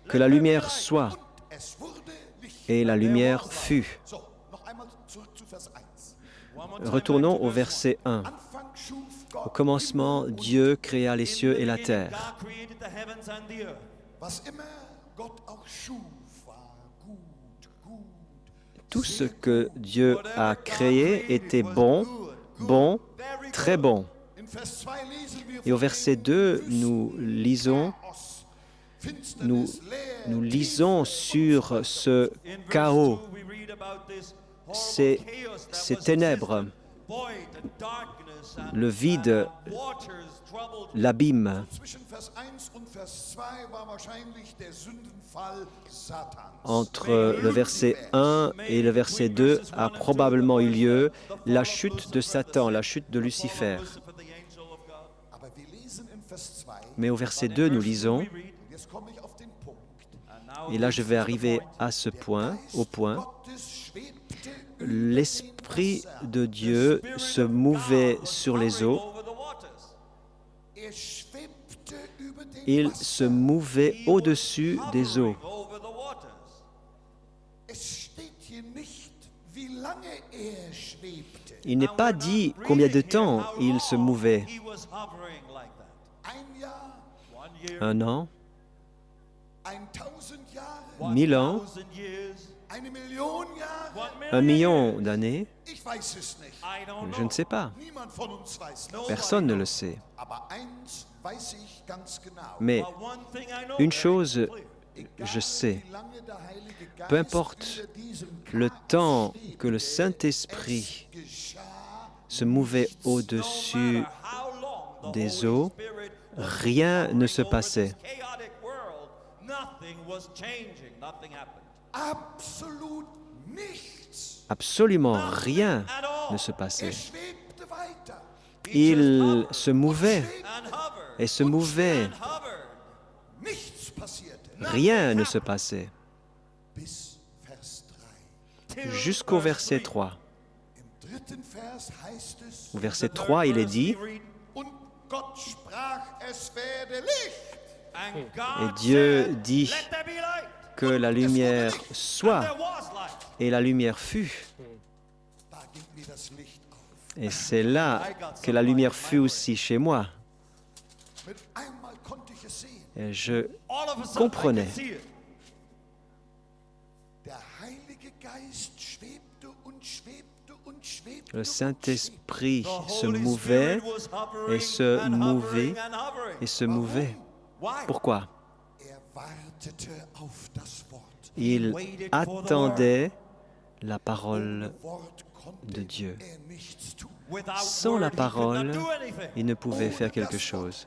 que la lumière soit, et la lumière fut. Retournons au verset 1. Au commencement, Dieu créa les cieux et la terre. Tout ce que Dieu a créé était bon, bon, très bon. Et au verset 2, nous lisons sur ce chaos, ces ténèbres. le vide, l'abîme. Entre le verset 1 et le verset 2 a probablement eu lieu la chute de Satan, la chute de Lucifer. Mais au verset 2, nous lisons, et là je vais arriver à ce point, au point, l'Esprit de Dieu se mouvait sur les eaux. Il se mouvait au-dessus des eaux. Il n'est pas dit combien de temps il se mouvait. 1 an, 1000 ans, 1 million d'années. Je ne sais pas. Personne ne le sait. Mais une chose, je sais, peu importe le temps que le Saint-Esprit se mouvait au-dessus des eaux, rien ne se passait. Absolument rien ne se passait. Il se mouvait et se mouvait. Rien ne se passait. Jusqu'au verset 3. Au verset 3, il est dit, et Dieu dit que la lumière soit, et la lumière fut. Et c'est là que la lumière fut aussi chez moi. Et je comprenais. Le Saint-Esprit se mouvait et se mouvait et se mouvait. Pourquoi? Il attendait la parole de Dieu. Sans la parole, il ne pouvait faire quelque chose.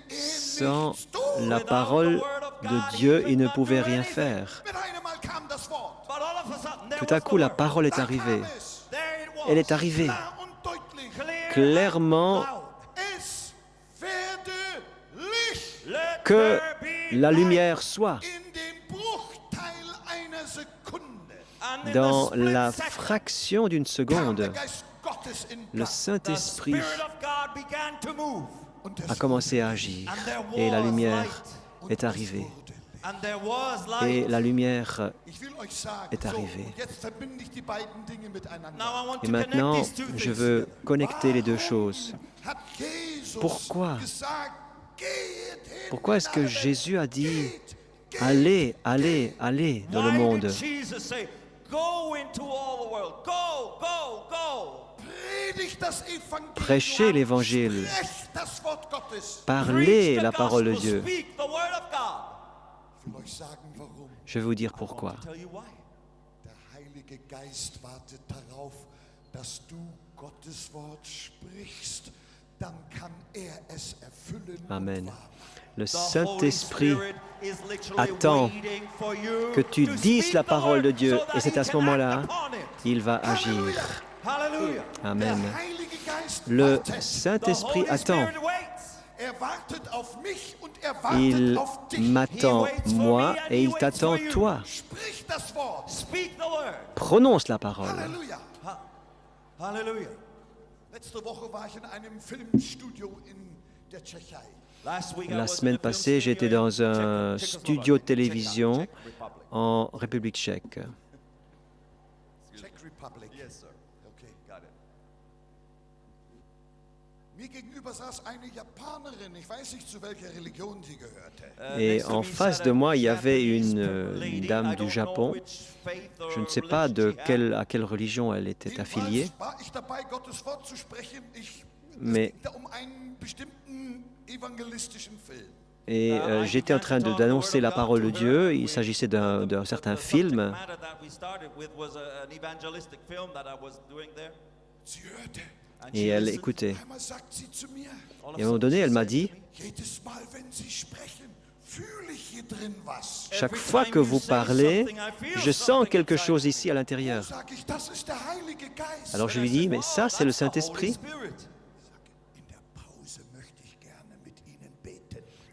Sans la parole de Dieu, il ne pouvait rien faire. Tout à coup, la parole est arrivée. Elle est arrivée. Clairement, que la lumière soit. Dans la fraction d'une seconde, le Saint-Esprit a commencé à agir et la lumière est arrivée. Et la lumière est arrivée. Et maintenant, je veux connecter les deux choses. Pourquoi? Pourquoi est-ce que Jésus a dit « Allez, allez, allez dans le monde » ? Prêchez l'Évangile. Parlez la parole de Dieu. Je vais vous dire pourquoi. Amen. Le Saint-Esprit attend que tu dises la parole de Dieu et c'est à ce moment-là qu'il va agir. Amen. Le Saint-Esprit attend. Il m'attend moi et il t'attend toi. Prononce la parole. La semaine passée, j'étais dans un studio de télévision en République tchèque. Et en face de moi, il y avait une dame du Japon. Je ne sais pas à quelle religion elle était affiliée, mais Et j'étais en train d'annoncer la parole de Dieu. Il s'agissait d'un certain film. Et elle écoutait. Et à un moment donné, elle m'a dit, chaque fois que vous parlez, je sens quelque chose ici à l'intérieur. Alors je lui dis, mais ça, c'est le Saint-Esprit.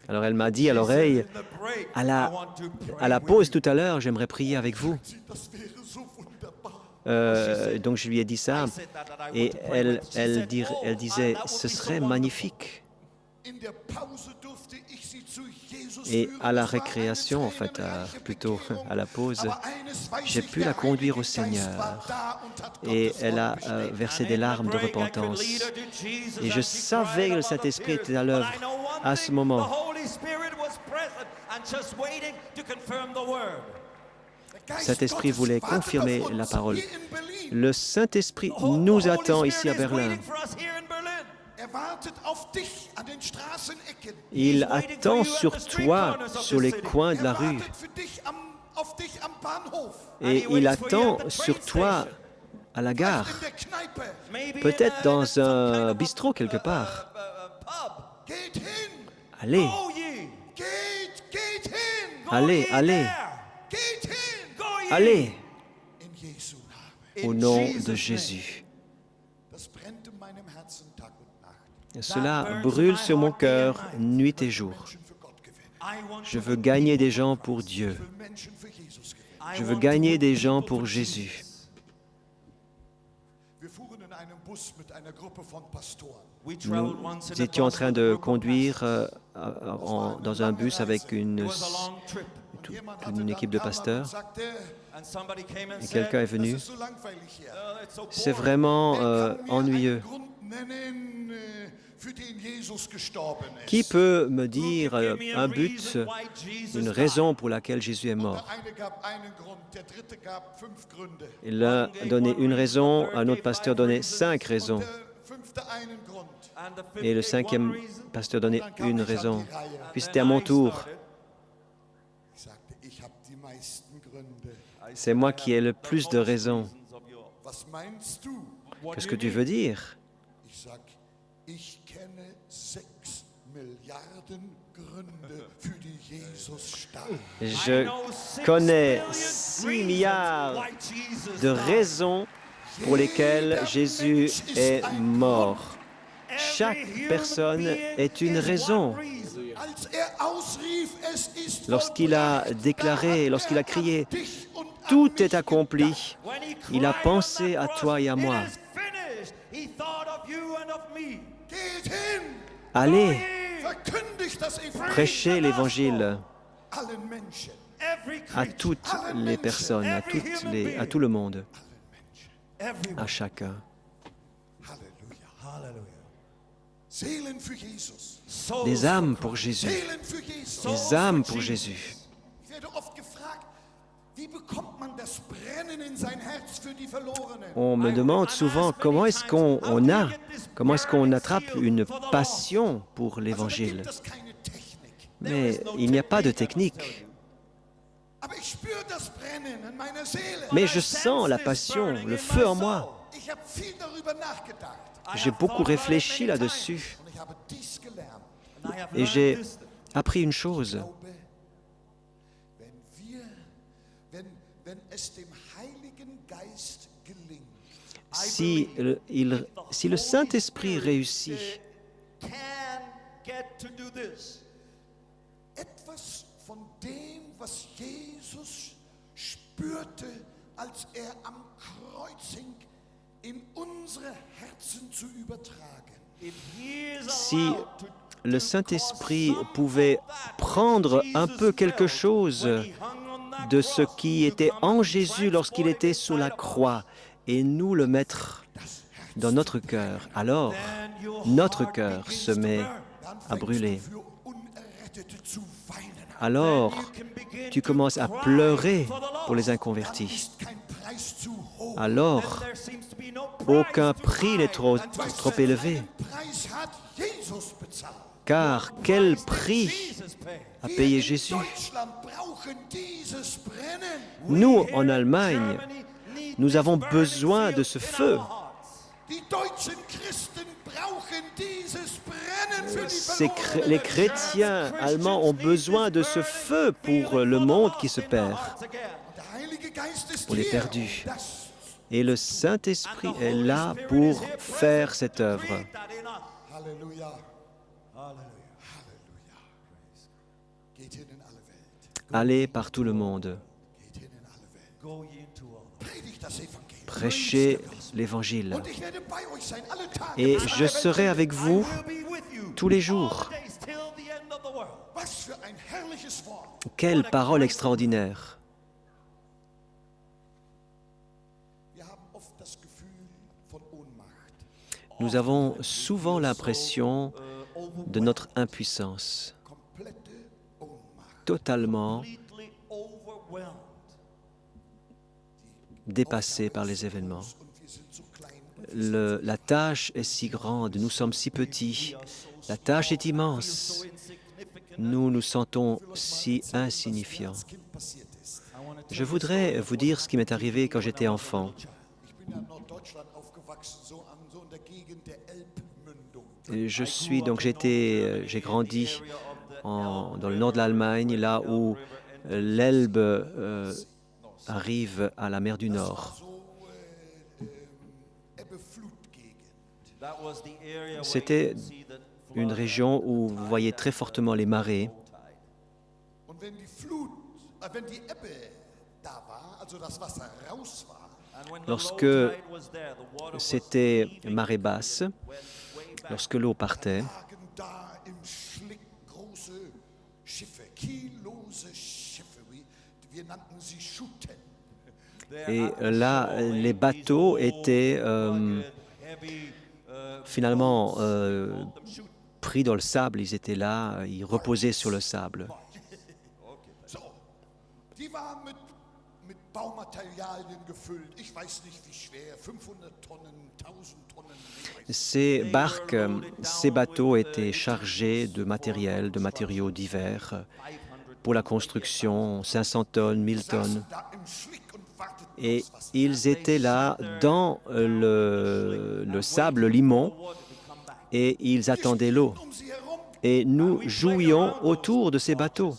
Alors elle m'a dit à l'oreille, à la pause tout à l'heure, j'aimerais prier avec vous. Donc je lui ai dit ça, et elle disait, ce serait magnifique. Et à la récréation, en fait, plutôt à la pause, j'ai pu la conduire au Seigneur. Et elle a versé des larmes de repentance. Et je savais que le Saint-Esprit était à l'œuvre à ce moment. Le Saint-Esprit voulait confirmer la parole. Le Saint-Esprit nous attend ici à Berlin. Il attend sur toi, sur les coins de la rue. Et il attend sur toi à la gare. Peut-être dans un bistrot quelque part. Allez. Allez, allez. Allez. Au nom de Jésus. Cela brûle sur mon cœur nuit et jour. Je veux gagner des gens pour Dieu. Je veux gagner des gens pour Jésus. Nous étions en train de conduire dans un bus avec une équipe de pasteurs. Et quelqu'un est venu. C'est vraiment ennuyeux. Qui peut me dire un but, une raison pour laquelle Jésus est mort? Et l'un donnait une raison, un autre pasteur donnait 5 raisons. Et le 5e pasteur donnait une raison. Puis c'était à mon tour. C'est moi qui ai le plus de raisons. Qu'est-ce que tu veux dire? Je connais 6 milliards de raisons pour lesquelles Jésus est mort. Chaque personne est une raison. Lorsqu'il a déclaré, lorsqu'il a crié, « Tout est accompli », il a pensé à toi et à moi. Allez, prêchez l'Évangile à toutes les personnes, à tout le monde, à chacun. Des âmes pour Jésus. Des âmes pour Jésus. On me demande souvent comment est-ce qu'on attrape une passion pour l'Évangile. Mais il n'y a pas de technique. Mais je sens la passion, le feu en moi. J'ai beaucoup réfléchi là-dessus. Et j'ai appris une chose. Si le Saint-Esprit réussit si le Saint-Esprit pouvait prendre un peu quelque chose de ce qui était en Jésus lorsqu'il était sous la croix et nous le mettre dans notre cœur, alors notre cœur se met à brûler. Alors, tu commences à pleurer pour les inconvertis. Alors, aucun prix n'est trop élevé. Car quel prix à payer Jésus. Nous, en Allemagne, nous avons besoin de ce feu. Les chrétiens allemands ont besoin de ce feu pour le monde qui se perd, pour les perdus. Et le Saint-Esprit est là pour faire cette œuvre. Allez par tout le monde. Prêchez l'Évangile. Et je serai avec vous tous les jours. Quelle parole extraordinaire! Nous avons souvent l'impression de notre impuissance, totalement dépassés par les événements. La tâche est si grande, nous sommes si petits, la tâche est immense, nous nous sentons si insignifiants. Je voudrais vous dire ce qui m'est arrivé quand j'étais enfant. J'ai grandi dans le nord de l'Allemagne, là où l'Elbe arrive à la mer du Nord. C'était une région où vous voyez très fortement les marées. Lorsque c'était marée basse, lorsque l'eau partait, et là, les bateaux étaient finalement pris dans le sable. Ils étaient là, ils reposaient sur le sable. Ces barques, ces bateaux étaient chargés de matériel, de matériaux divers pour la construction, 500 tonnes, 1000 tonnes. Et ils étaient là dans le sable, le limon, et ils attendaient l'eau. Et nous jouions autour de ces bateaux.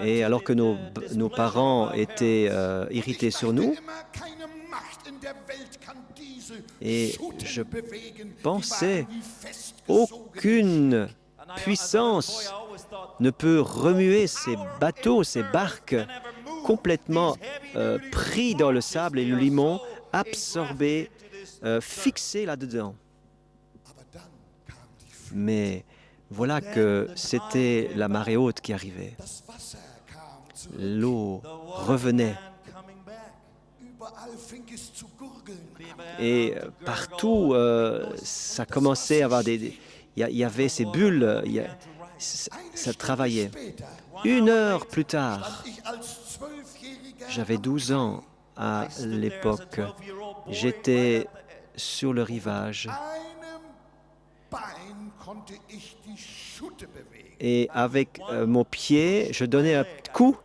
Et alors que nos parents étaient irrités sur nous, et je pensais, aucune puissance ne peut remuer ces bateaux, ces barques, complètement pris dans le sable et le limon, absorbés, fixés là-dedans. Mais voilà que c'était la marée haute qui arrivait. L'eau revenait. Et partout, ça commençait à avoir il y avait ces bulles, ça travaillait. 1 heure plus tard, j'avais 12 ans à l'époque, j'étais sur le rivage et avec mon pied, je donnais un coup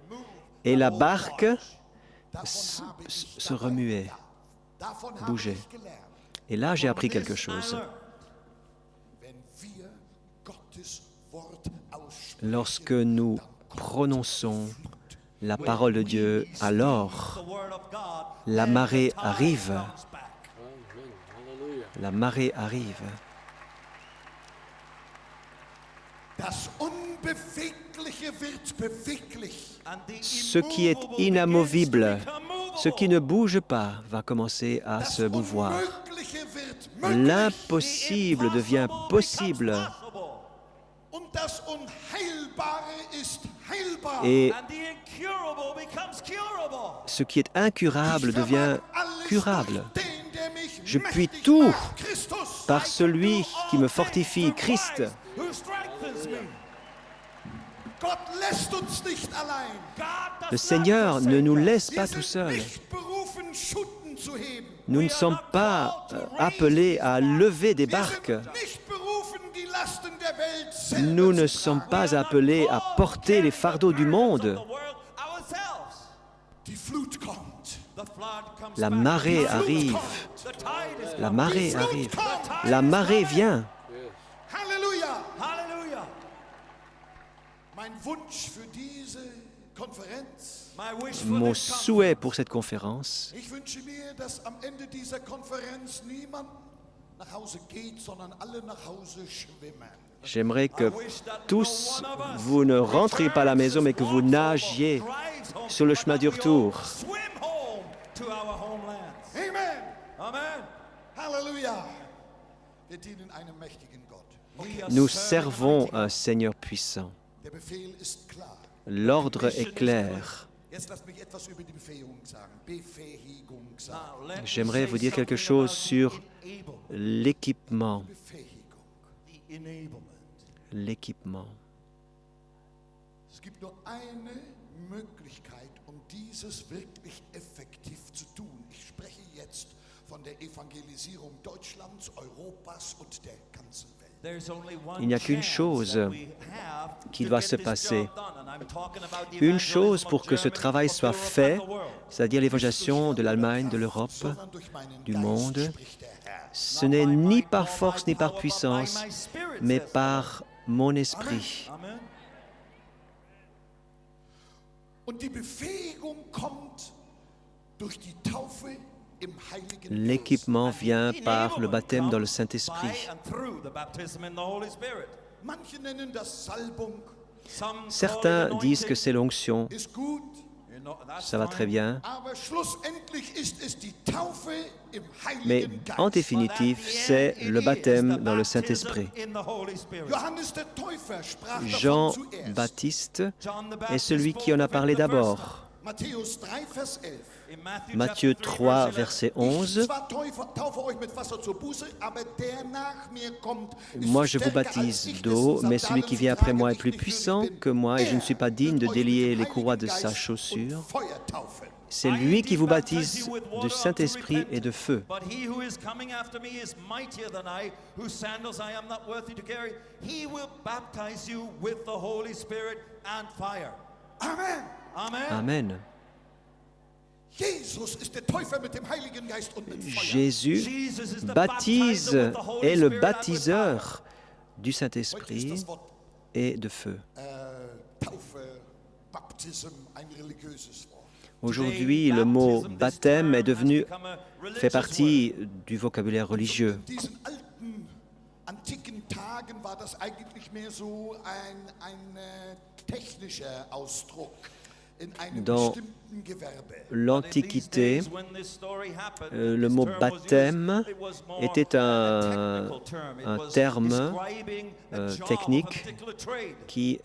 et la barque se remuait, bougeait. Et là, j'ai appris quelque chose. Lorsque nous prononçons la parole de Dieu, alors la marée arrive. La marée arrive. Ce qui est inamovible, ce qui ne bouge pas, va commencer à se mouvoir. L'impossible devient possible. Et ce qui est incurable devient curable. Je puis tout par celui qui me fortifie, Christ. Le Seigneur ne nous laisse pas tout seuls. Nous ne sommes pas appelés à lever des barques. Nous ne sommes pas appelés à porter les fardeaux du monde. La marée arrive. La marée arrive. La marée vient. Halleluja. Halleluja. Mein Wunsch für diese Konferenz. Mon souhait pour cette conférence, Ich wünsche mir, dass am Ende dieser Konferenz niemand nach Hause geht, sondern alle nach Hause schwimmen. j'aimerais que tous, vous ne rentriez pas à la maison, mais que vous nagiez sur le chemin du retour. Amen. Amen. Halleluja. Wir dienen einem mächtigen Gott. Nous servons un Seigneur puissant. Der Befehl ist klar. L'ordre est clair. Jetzt lasst mich etwas über die Befähigung sagen. Befähigung sagen. J'aimerais vous dire quelque chose sur l'équipement. Enablement. L'équipement. Es gibt nur eine Möglichkeit, dieses wirklich effektiv zu tun. Ich spreche jetzt von der Evangelisierung Deutschlands, Europas und der ganzen Welt. Il n'y a qu'une chose qui doit se passer. Une chose pour que ce travail soit fait, c'est-à-dire l'évangélisation de l'Allemagne, de l'Europe, du monde. Ce n'est ni par force ni par puissance, mais par mon esprit. L'équipement vient par le baptême dans le Saint-Esprit. Certains disent que c'est l'onction. Ça va très bien. Mais en définitive, c'est le baptême dans le Saint-Esprit. Jean-Baptiste est celui qui en a parlé d'abord. Matthieu 3, verset 11. Moi, je vous baptise d'eau, mais celui qui vient après moi est plus puissant que moi, et je ne suis pas digne de délier les courroies de sa chaussure. C'est lui qui vous baptise du Saint-Esprit et de feu. Amen. Jésus baptise, est le baptiseur du Saint-Esprit et de feu. Aujourd'hui, le mot baptême est devenu, fait partie du vocabulaire religieux. Dans l'Antiquité, le mot baptême était un terme technique qui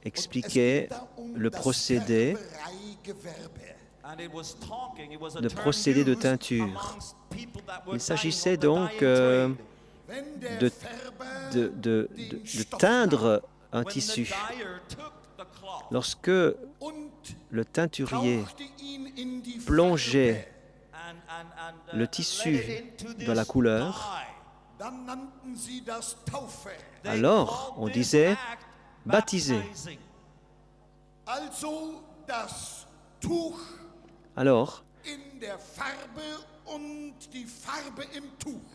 expliquait le procédé de teinture. Il s'agissait donc de teindre un tissu. Lorsque le teinturier plongeait le tissu dans la couleur, alors on disait baptiser. Alors,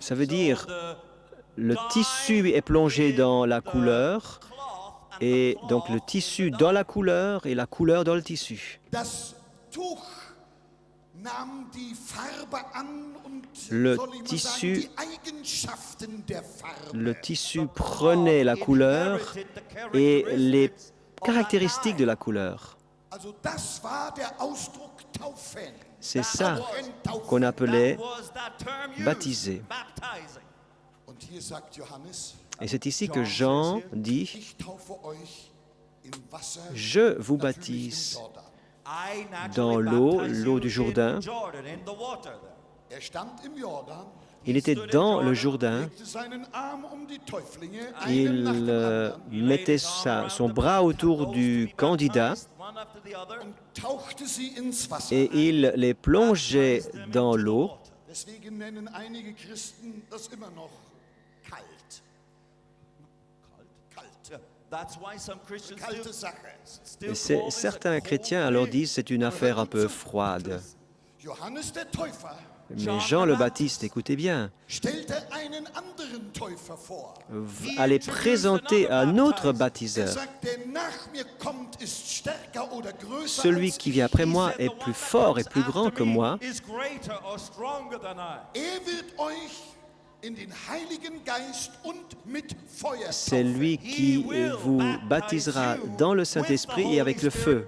ça veut dire le tissu est plongé dans la couleur, et donc le tissu dans la couleur et la couleur dans le tissu. Le tissu prenait la couleur et les caractéristiques de la couleur. C'est ça qu'on appelait baptiser. Et c'est ici que Jean dit « Je vous baptise dans l'eau du Jourdain ». Il était dans le Jourdain, il mettait son bras autour du candidat et il les plongeait dans l'eau. Kalte Sache. Et certains chrétiens alors disent c'est une affaire un peu froide. Johannes der Täufer Mais Jean le Baptiste, écoutez bien, stellte einen anderen Täufer vor. allait présenter un autre Er bâtiseur. sagt, der nach mir kommt, ist stärker oder größer Celui als qui vient après moi est plus fort et plus grand que moi. Er wird euch in den Heiligen Geist und mit Feuer C'est lui taufen. qui vous baptisera dans le Saint-Esprit et avec le feu.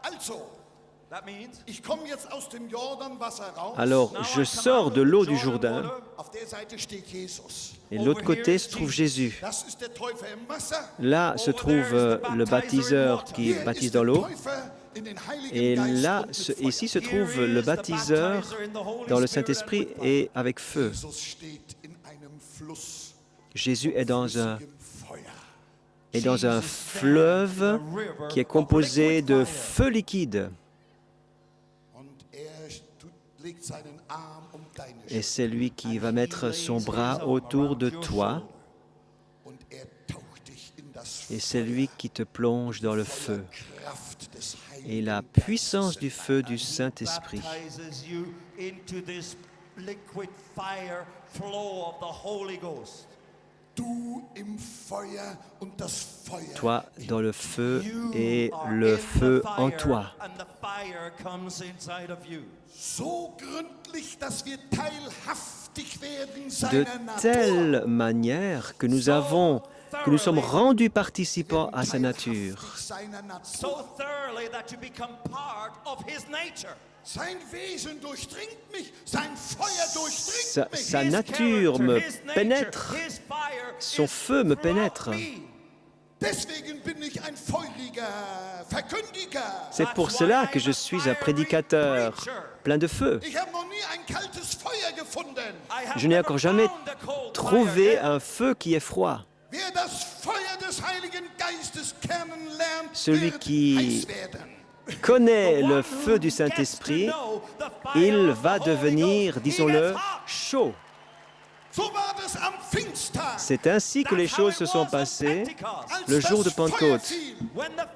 Also, ich komme jetzt aus dem Jordanwasser raus. Alors, je sors de l'eau du Jourdain Auf der Seite steht Jesus. et de l'autre côté se trouve Jésus. Das ist der Täufer im Wasser. Là se trouve le baptiseur qui Hier baptise ist dans der l'eau. Täufer in den Heiligen Et Geist là, und mit Feuer. ici se trouve le baptiseur dans le Saint-Esprit et avec feu. Jesus steht in einem Fluss Jésus est dans un Feuer. fleuve qui est composé de feu liquide. Und legt seinen Arm um deine Et c'est lui qui va mettre son bras autour de toi. und taucht dich in das Et c'est lui qui te plonge dans le feu. Kraft des Et la Heiligen puissance du feu du Saint-Esprit. Du im Feuer und das Feuer. Toi dans le feu et le feu en toi. So gründlich, dass wir teilhaftig werden De seiner Natur. telle manière que nous sommes rendus participants à sa nature. Seiner Natur. Sein Wesen durchdringt mich, sein Feuer durchdringt mich. Sa nature me pénètre, son feu me pénètre. Deswegen bin ich ein feuriger Verkündiger. C'est pour cela que je suis un prédicateur plein de feu. Ich habe noch nie ein kaltes Feuer gefunden. Je n'ai encore jamais trouvé un feu qui est froid. Wer das Feuer des Heiligen Geistes kennenlernt, Celui wird qui heiß werden. connaît le feu du Saint-Esprit, il va devenir, disons-le, chaud. So war das am Pfingsttag. C'est ainsi que les choses se sont passées le jour de Pentecôte,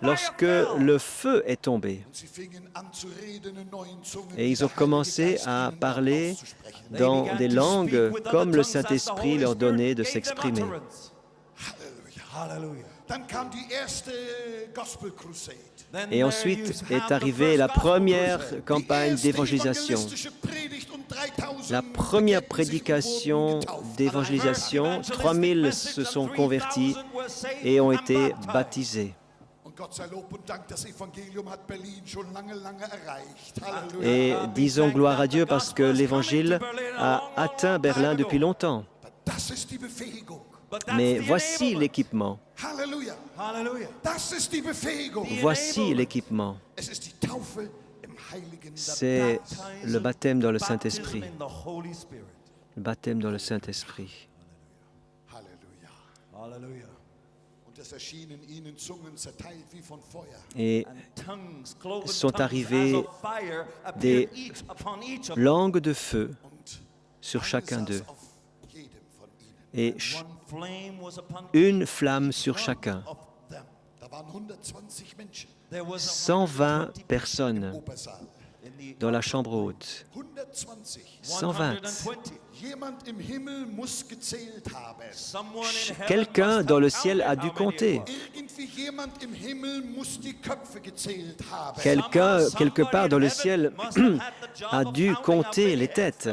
lorsque le feu est tombé. Sie fingen an zu reden in neuen Zungen. Et ils ont commencé à parler dans des langues comme le Saint-Esprit leur donnait de s'exprimer. Halleluja. Dann kam die erste Gospel Crusade. Et ensuite est arrivée la première campagne d'évangélisation. La première prédication d'évangélisation, 3000 se sont convertis et ont été baptisés. Et disons gloire à Dieu parce que l'Évangile a atteint Berlin depuis longtemps. Mais voici l'équipement. Voici l'équipement. C'est le baptême dans le Saint-Esprit. Le baptême dans le Saint-Esprit. Et sont arrivées des langues de feu sur chacun d'eux. Et une flamme sur chacun. 120 personnes dans la chambre haute. 120. Quelqu'un dans le ciel a dû compter. Quelqu'un, quelque part dans le ciel, a dû compter les têtes.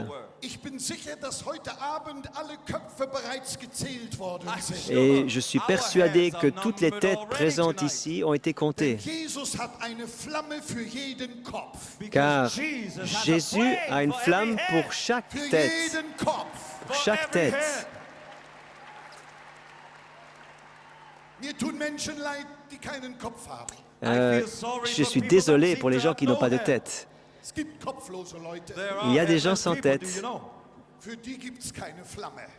Et je suis persuadé que toutes les têtes présentes ici ont été comptées. Car Jésus a une flamme pour chaque tête. Pour chaque tête. Je suis désolé pour les gens qui n'ont pas de tête. Il y a des gens sans tête.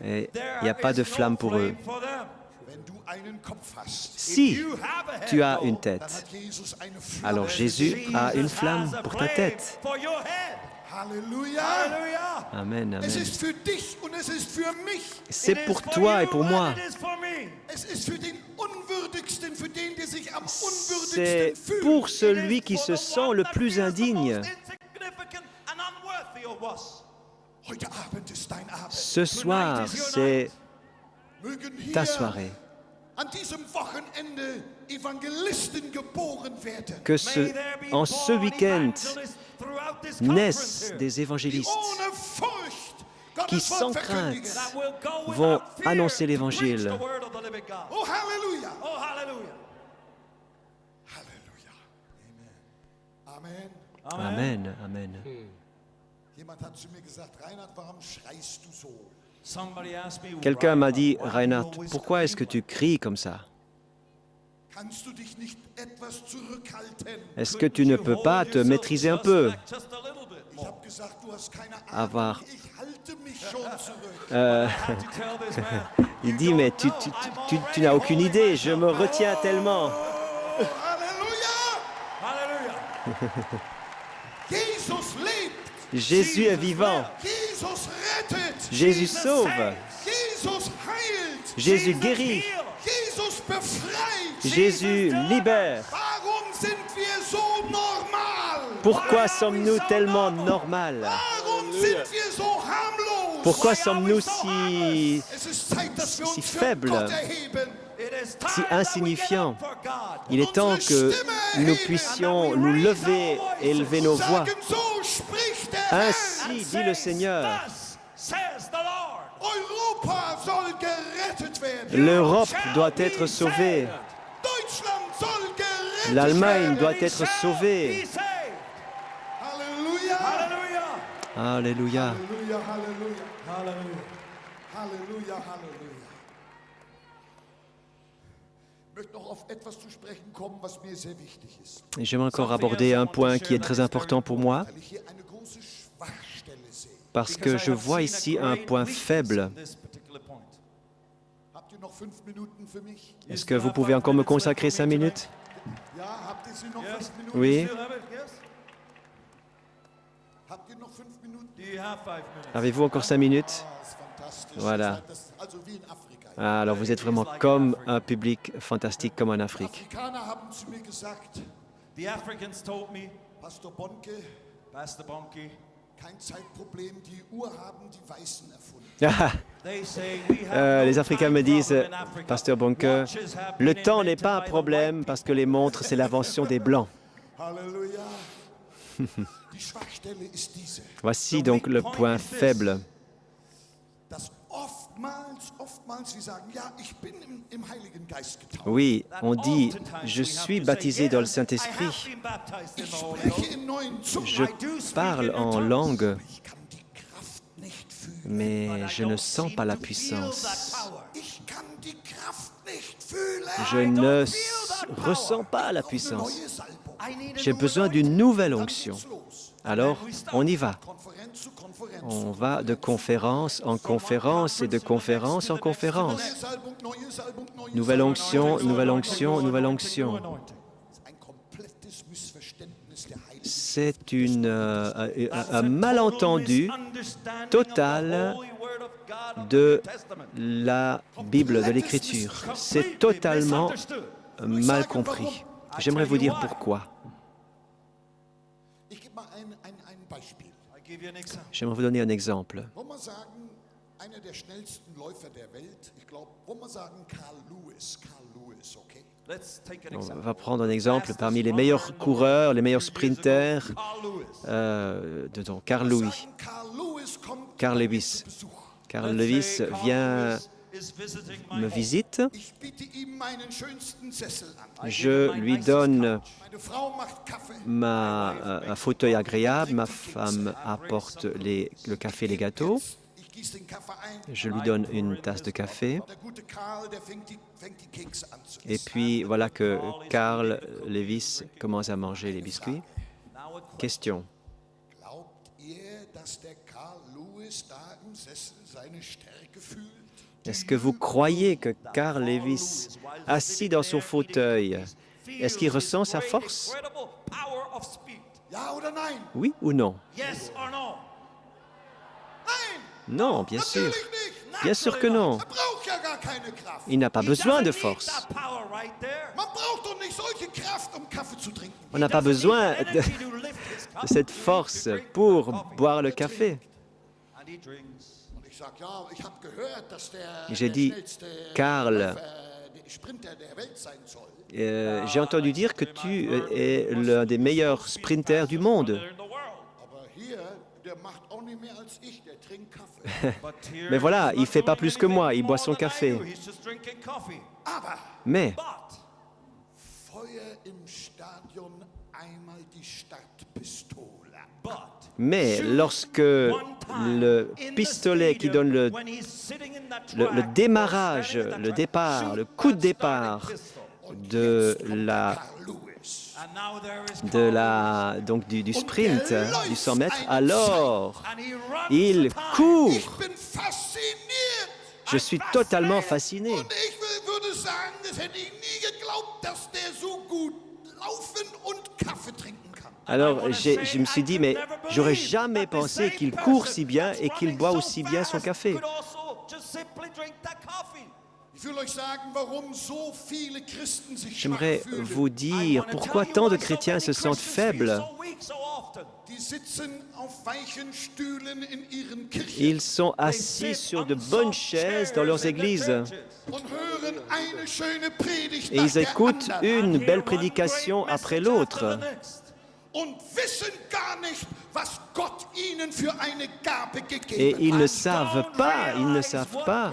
Et il n'y a pas de flamme pour eux. Si tu as une tête, alors Jésus a une flamme pour ta tête. Halleluja. Amen, amen. Es ist für dich und es ist für mich. C'est pour toi et pour moi. Es ist für den Unwürdigsten, für den, der sich am C'est unwürdigsten fühlt. pour celui qui se sent le plus indigne. Heute Abend ist dein Abend. Ce soir, c'est Mögen ta hier soirée. an diesem Wochenende Evangelisten geboren werden, Que en ce week-end naissent des die évangélistes ohne Furcht qui, Gottes sans Wort verkündigen. crainte, vont annoncer l'Évangile. Oh Halleluja. Halleluja. Amen. Amen, amen. Jemand hat zu mir gesagt, Reinhard, warum schreist du so? Quelqu'un m'a dit, Reinhard, pourquoi est-ce que tu cries comme ça? Kannst du dich nicht etwas zurückhalten? Est-ce que tu ne peux pas te maîtriser un peu? Ich habe gesagt, du hast keine Avoir. Ahnung, ich halte mich schon zurück. Il dit, mais tu n'as aucune idée, je me retiens tellement. Oh, Halleluja! Jesus lebt. Jésus est vivant. Jesus rettet. Jésus sauve. Jesus heilt. Jésus guérit. Jesus befreit. Jésus libère. Warum sind wir so normal? Pourquoi sommes-nous tellement normales? Warum sind wir so harmlos? Pourquoi sommes-nous si Es ist Zeit, dass wir uns für faibles, Gott erheben. si insignifiants? Il est temps que nous puissions nous lever et élever nos voix. Sagen, so spricht der Herr. Ainsi dit le Seigneur. Europa soll gerettet werden. L'Europe doit être sauvée. Deutschland soll gerettet L'Allemagne werden. doit être sauvée. Halleluja. Alléluia. Halleluja, Halleluja. Halleluja, Halleluja. Ich möchte noch auf etwas zu sprechen kommen, was mir sehr wichtig ist. Et j'aimerais encore aborder un point qui est très important pour moi, Weil ich hier eine große Schwachstelle sehe. parce que je vois ici un point faible. Habt ihr noch 5 Minuten für mich? Est-ce que vous pouvez encore me consacrer 5 minutes? Ja, habt ihr sie noch 5 Minuten? Oui. Habt ihr noch 5 Minuten? Avez-vous encore 5 minutes? Ah, ist fantastisch. Voilà. Das ist also wie in Afrika. Ah, alors vous êtes vraiment comme un public fantastique comme en Afrique. Afrikaner haben zu mir gesagt, The Africans told me, Pastor Bonke, Pastor Bonke, kein Zeitproblem, die Uhr haben die Weißen erfunden. they say we have no Les Africains me time disent, problem in Africa. Pasteur Bonke, Watches have le been temps n'est invented pas un by the problème white parce que les montres, c'est l'invention des Blancs. Halleluja. Die Schwachstelle ist diese, Voici donc le point faible. dass oftmals wir sagen, ja, ich bin im Heiligen Geist getauft. Oui, on dit, Oftentimes je we have suis to baptisé say, dans le yes, I Saint-Esprit. have been baptized in Ich the Holy spreche Ghost. in neuen Zungen, Je parle en langue, ich kann die Kraft nicht fühlen. mais je ne sens pas la puissance. Ich kann die Kraft nicht fühlen. Je ne ressens pas la puissance. Neue Salbung. J'ai besoin d'une nouvelle onction. Alors, on y va. Konferenz zu Konferenz. On va de conférence en conférence et de conférence en conférence. Neue Salbung, neue Salbung, neue Nouvelle Salbung. onction, nouvelle onction, nouvelle onction. Ein komplettes Missverständnis der Heiligen. C'est un malentendu total de la Bible, de l'Écriture. C'est totalement mal compris. J'aimerais vous dire pourquoi. Ich gebe mal ein Beispiel. I give you an example. J'aimerais vous donner un exemple. Wollen wir sagen, einer der schnellsten Läufer der Welt, ich glaube, wollen wir sagen Carl Lewis, okay? Let's take an On example. va prendre un exemple parmi les meilleurs coureurs, les meilleurs sprinters, Carl Lewis. donc Carl Lewis. Sagen, Carl Lewis kommt Carl bei mir Lewis. zu Besuch. Carl Let's Lewis say Carl vient Lewis is visiting my me home. visite. Ich biete ihm meinen schönsten Sessel an. Je lui donne Meine Frau macht Kaffee. un fauteuil agréable. Ma femme apporte le café et les gâteaux. Ich gieße den Kaffee ein. Je lui donne une tasse de café. Der gute Karl, der fängt die Kekse an zu Et essen. puis voilà que Carl Lewis commence à manger les biscuits. Now a Question. Glaubt ihr, dass der Karl Lewis da im Sessel seine Stärke fühlt? Est-ce que vous croyez que Carl Lewis, assis dans son fauteuil, est-ce qu'il ressent sa force? Ja oder nein? Oui ou non? Yes or no? Nein! Non, bien sûr. Natürlich nicht. Bien sûr que non. Er braucht ja gar keine Kraft. Il n'a pas He besoin de doesn't need force. that power right there. Man braucht doch nicht solche Kraft, um Kaffee zu trinken. On n'a pas besoin de cette force pour boire le café. And he drinks. Und ich sage, ja, ich habe gehört, dass J'ai der dit, schnellste Karl, der Sprinter der Welt sein soll. J'ai entendu dire que tu es l'un des meilleurs sprinters du monde. In the world. Aber hier, der macht auch nicht mehr als ich, der trinkt Kaffee. But here Mais voilà, he's il not ne fait pas doing plus que moi, il anything boit more son than I café. do. He's just drinking coffee. Aber Mais But Feuer im Stadion, einmal die Startpistole. Mais lorsque le pistolet qui donne le démarrage, le départ, le coup de départ donc du sprint, du 100 mètres, alors il court. Ich bin fasziniert. Je suis totalement fasciné. Und ich würde sagen, das hätte ich nie geglaubt, dass der so gut laufen und Kaffee trinken kann. Alors je me suis dit, mais j'aurais jamais pensé qu'il court si bien et qu'il boit aussi bien son café. J'aimerais vous dire pourquoi tant de chrétiens se sentent faibles. Ils sont assis sur de bonnes chaises dans leurs églises et ils écoutent une belle prédication après l'autre. Et ils ne savent pas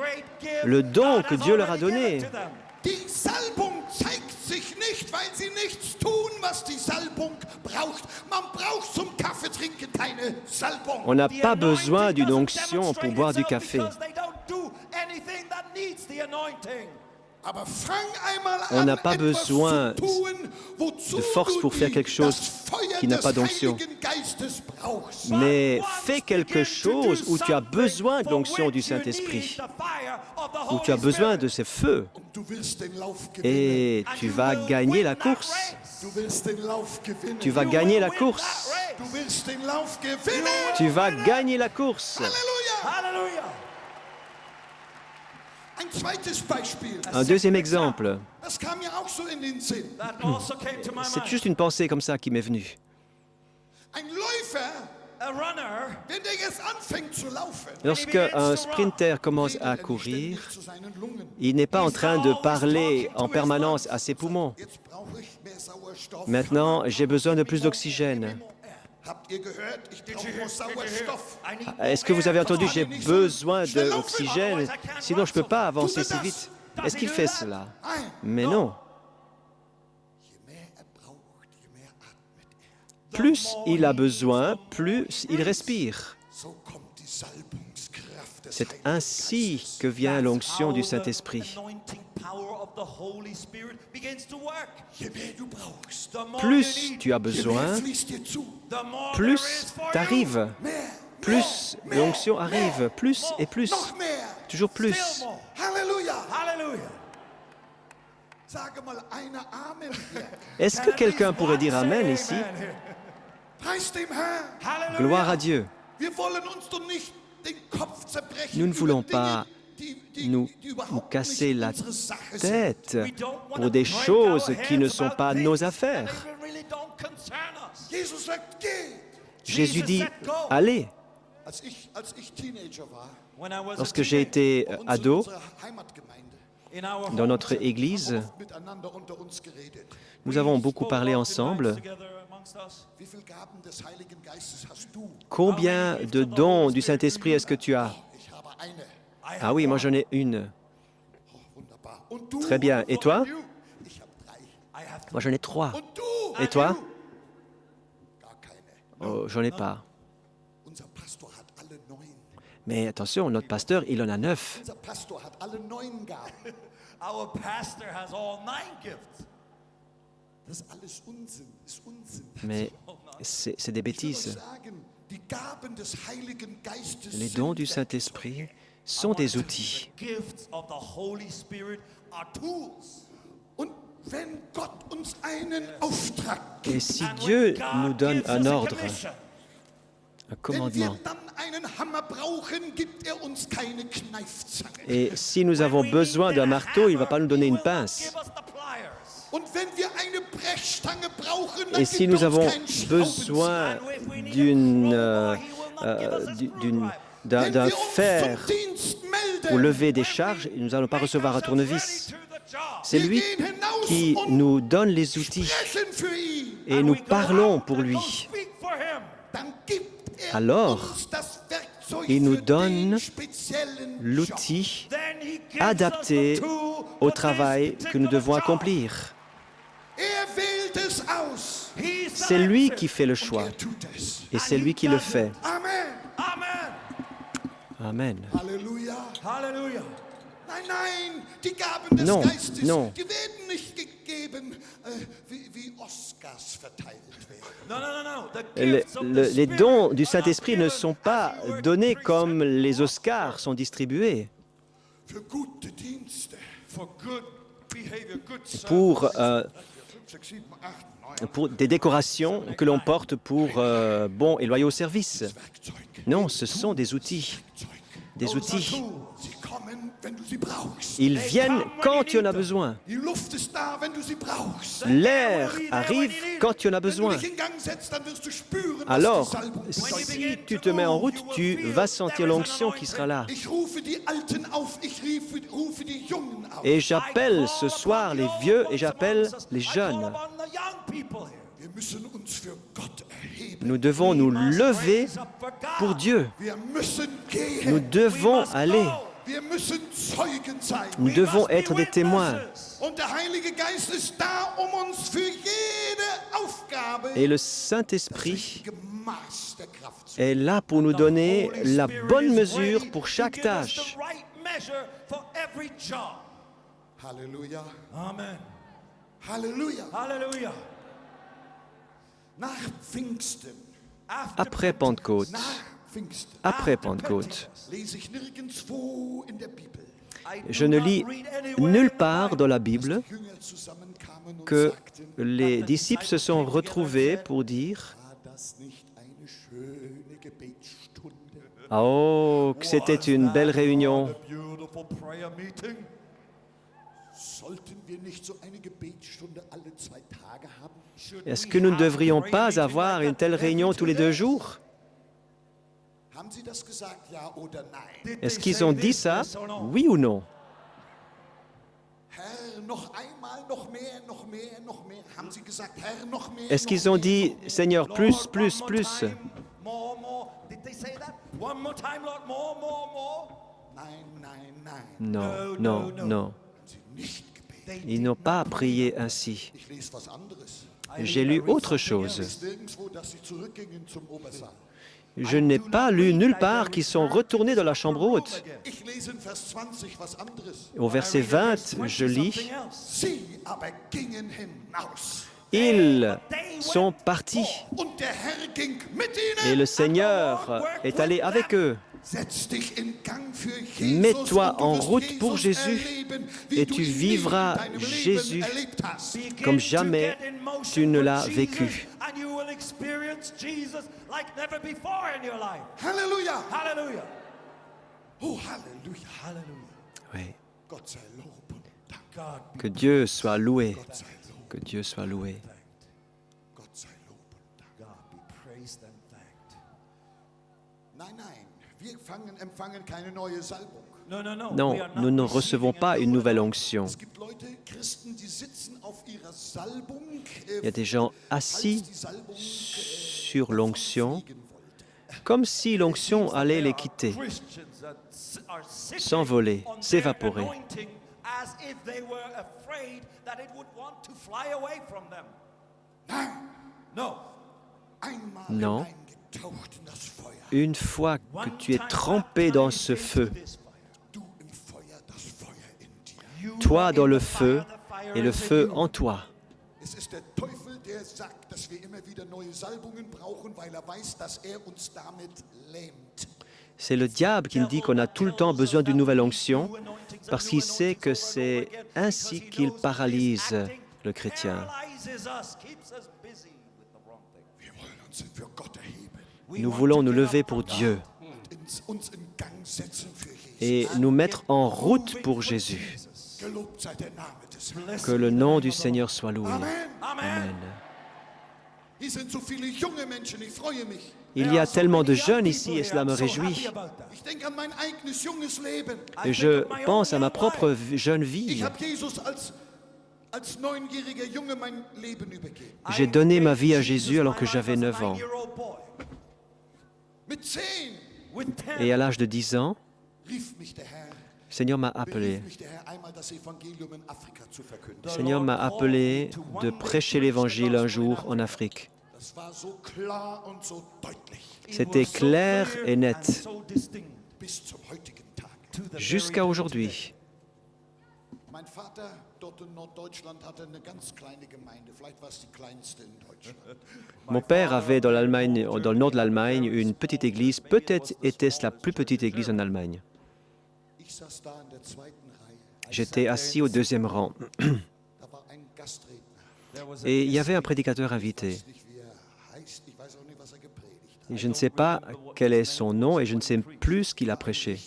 le don que Dieu leur a donné. On n'a pas besoin d'une onction pour boire du café. On n'a pas besoin de force pour faire quelque chose qui n'a pas d'onction. Mais fais quelque chose où tu as besoin de l'onction du Saint-Esprit, où tu as besoin de ce feu, et tu vas gagner la course. Tu vas gagner la course. Tu vas gagner la course. Un deuxième exemple. C'est juste une pensée comme ça qui m'est venue. Lorsque un sprinter commence à courir, il n'est pas en train de parler en permanence à ses poumons. Maintenant, j'ai besoin de plus d'oxygène. Est-ce que vous avez entendu, j'ai besoin d'oxygène, sinon je ne peux pas avancer si vite. Est-ce qu'il fait cela? Mais non. Plus il a besoin, plus il respire. C'est ainsi que vient l'onction du Saint-Esprit. Plus tu as besoin, plus t'arrives, plus l'onction arrive, plus et plus, toujours plus. Est-ce que quelqu'un pourrait dire Amen ici? Gloire à Dieu. Nous ne voulons pas nous casser la tête pour des choses qui ne sont pas nos affaires. Jésus dit, allez. Lorsque j'ai été ado, dans notre église, nous avons beaucoup parlé ensemble. Combien de dons du Saint-Esprit est-ce que tu as? Ah oui, moi j'en ai une. Très bien. Et toi? Moi j'en ai 3. Et toi? Oh, j'en ai pas. Mais attention, notre pasteur, il en a 9. Mais c'est des bêtises. Les dons du Saint-Esprit sont des outils. The gifts of the Holy Spirit are tools. Und wenn Gott uns einen Auftrag Et gibt, si And Dieu when God nous donne gives un us a ordre, commission, un wenn commandement, wir dann einen Hammer brauchen, gibt er uns keine Kneifzange. et si nous avons besoin d'un marteau, il ne va pas nous donner une pince. give us the pliers. Und wenn wir eine Brechstange brauchen, dann Et si gibt nous er uns avons keinen Schraubenzieher. besoin d'un fer pour lever des charges, nous n'allons pas recevoir un tournevis. C'est lui qui nous donne les outils Sprechen für ihn. et nous parlons pour lui. Speak for him. Dann gibt er Alors, uns das Werkzeug il nous für donne den speziellen Job. l'outil Then he gives adapté us the tool au for this travail que nous particular devons job. accomplir. Er wählt es aus. He C'est selects lui it. qui fait le choix Er tut es. et c'est lui qui le fait. Amen. Amen. Amen. Halleluja. Hallelujah. Nein, nein, die Gaben des Non, Geistes, non. die werden nicht gegeben, wie Oscars verteilt werden. No, no, no, no. The Les, gifts of the les Spirit dons du are Saint-Esprit ne given sont as pas you were donnés preached comme at les the Oscars sont distribués Für gute Dienste. for good behavior, good service. pour, 5, 6, 7, 8, 9. pour des décorations que l'on porte pour bons et loyaux services. Werkzeug. Non, ce sont des outils. Des outils. Sie kommen, wenn du sie brauchst. Ils viennent quand tu en as besoin. Die Luft ist da, wenn du sie brauchst. L'air arrive quand tu en as Wenn du besoin. dich in Gang setzt, dann wirst du spüren, Alors, was die Salbung bedeutet. si tu te mets en route, tu vas sentir l'onction qui sera là. Ich rufe die Alten auf, ich rufe die Jungen auf. Et j'appelle ce soir les vieux et j'appelle les jeunes. Wir müssen uns für Gott erheben. Nous devons nous lever pour Dieu. Wir müssen gehen. Nous devons aller. Wir müssen Zeugen sein. Nous devons être des témoins. Und der Heilige Geist ist da, uns für jede Aufgabe Et le Saint-Esprit das Maß der Kraft zu est là pour nous donner la bonne mesure pour chaque tâche. Halleluja. Amen. Halleluja. Hallelujah. Nach Pfingsten. Après Pentecôte, Nach Pfingsten. après Pentecôte, Lese ich nirgendwo in der Bibel. je ne lis nulle part dans la Bible Die Jünger zusammenkamen und que sagten, les disciples se sont retrouvés pour dire war das nicht eine schöne Gebetsstunde? « Oh, que c'était une belle réunion !» Beautiful prayer meeting. Sollten wir nicht so eine Gebetsstunde alle 2 Tage haben? Est-ce que nous ne devrions pas avoir une telle réunion tous les 2 jours? Haben Sie das gesagt, ja oder nein? Est-ce qu'ils ont dit ça? Oui ou non? Herr, noch einmal, noch mehr, noch mehr, noch mehr. Haben Sie gesagt, Herr, noch mehr? Est-ce noch qu'ils ont mehr, dit noch mehr? « Seigneur, plus, plus, One more plus time, more, more. Did they say that? One more time, Lord, more, more, more. Nein, nein, nein. » Non, non, non. Haben Sie nicht gebetet? Ils n'ont pas prié ainsi. Ich lese was anderes. J'ai lu autre chose. Es ist nirgendwo, dass Sie zurückgingen zum Obersaal. Je n'ai pas lu nulle part qu'ils sont retournés dans la chambre haute. Ich lese in Vers 20 was anderes. Au verset 20, je lis Sie aber gingen hinaus. « Ils sont partis Und der Herr ging mit ihnen. et le Seigneur est allé avec eux. Setz dich in Gang für Jesus Mets-toi und du en wirst route pour Jesus Jésus erleben, wie et du tu ihn nie in vivras deinem Leben Jésus erlebt hast. comme jamais tu ne l'as vécu. And you will experience Jesus like never before in your life. Halleluja. Hallelujah. Oh, Halleluja. Hallelujah. Oui. Gott sei Lob und Dank. God Que Dieu soit loué. Gott sei Lob. Que Dieu soit loué. Gott sei Lob und Dank. God be praised and thanked. Nein, nein, wir empfangen keine neue Salbung. No, no, no. Non, We are nous ne not recevons receiving pas a une new nouvelle onction. Es gibt Leute, Christen, die sitzen auf ihrer Salbung. Il y a des gens assis falls die Salbung sur l'onction, fliegen wollte. comme si l'onction allait les quitter, Christians that are sitting s'envoler, on their s'évaporer. anointing as if they were afraid that it would want to fly away from them. No. Einmal Non. hineingetaucht in das Feuer. Une fois que tu es trempé dans ce feu, Du im Feuer, das Feuer in dir. toi dans le feu et le feu en toi. Es ist der Teufel, der sagt, dass wir immer wieder neue Salbungen brauchen, weil er weiß, dass er uns damit lähmt. C'est le diable qui nous dit qu'on a tout le temps besoin d'une nouvelle onction parce qu'il sait que c'est ainsi qu'il paralyse le chrétien. Nous voulons nous lever pour Dieu et nous mettre en route pour Jésus. Que le nom du Seigneur soit loué. Amen. Il y a tellement de jeunes ici et cela me réjouit. Et je pense à ma propre jeune vie. J'ai donné ma vie à Jésus alors que j'avais 9 ans. Et à l'âge de 10 ans, le Seigneur m'a appelé. Le Seigneur m'a appelé de prêcher l'Évangile un jour en Afrique. C'était clair et net jusqu'à aujourd'hui. Mon père avait dans l'Allemagne, dans le nord de l'Allemagne, une petite église. Peut-être était-ce la plus petite église en Allemagne. J'étais assis au deuxième rang. Et il y avait un prédicateur invité. Et je ne sais pas quel est son nom et je ne sais plus ce qu'il a prêché.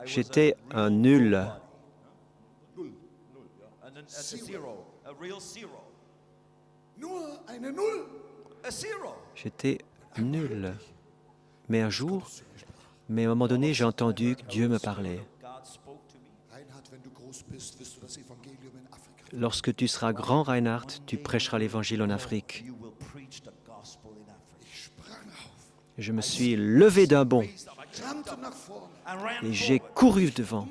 J'étais un nul. J'étais nul. Mais un jour, à un moment donné, j'ai entendu que Dieu me parlait. Lorsque tu seras grand, Reinhard, tu prêcheras l'Évangile en Afrique. Je me suis levé d'un bond et j'ai couru devant.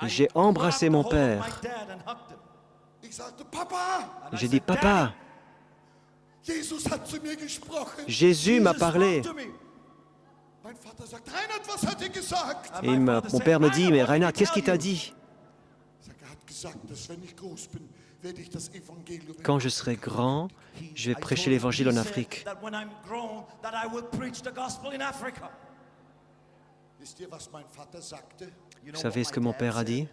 Et j'ai embrassé mon père. J'ai dit, « Papa, Jésus m'a parlé. » Et mon père me dit, « Mais Reinhard, qu'est-ce qu'il t'a dit? » Quand je serai grand, je vais prêcher l'Évangile en Afrique. Vous savez ce que mon père a dit?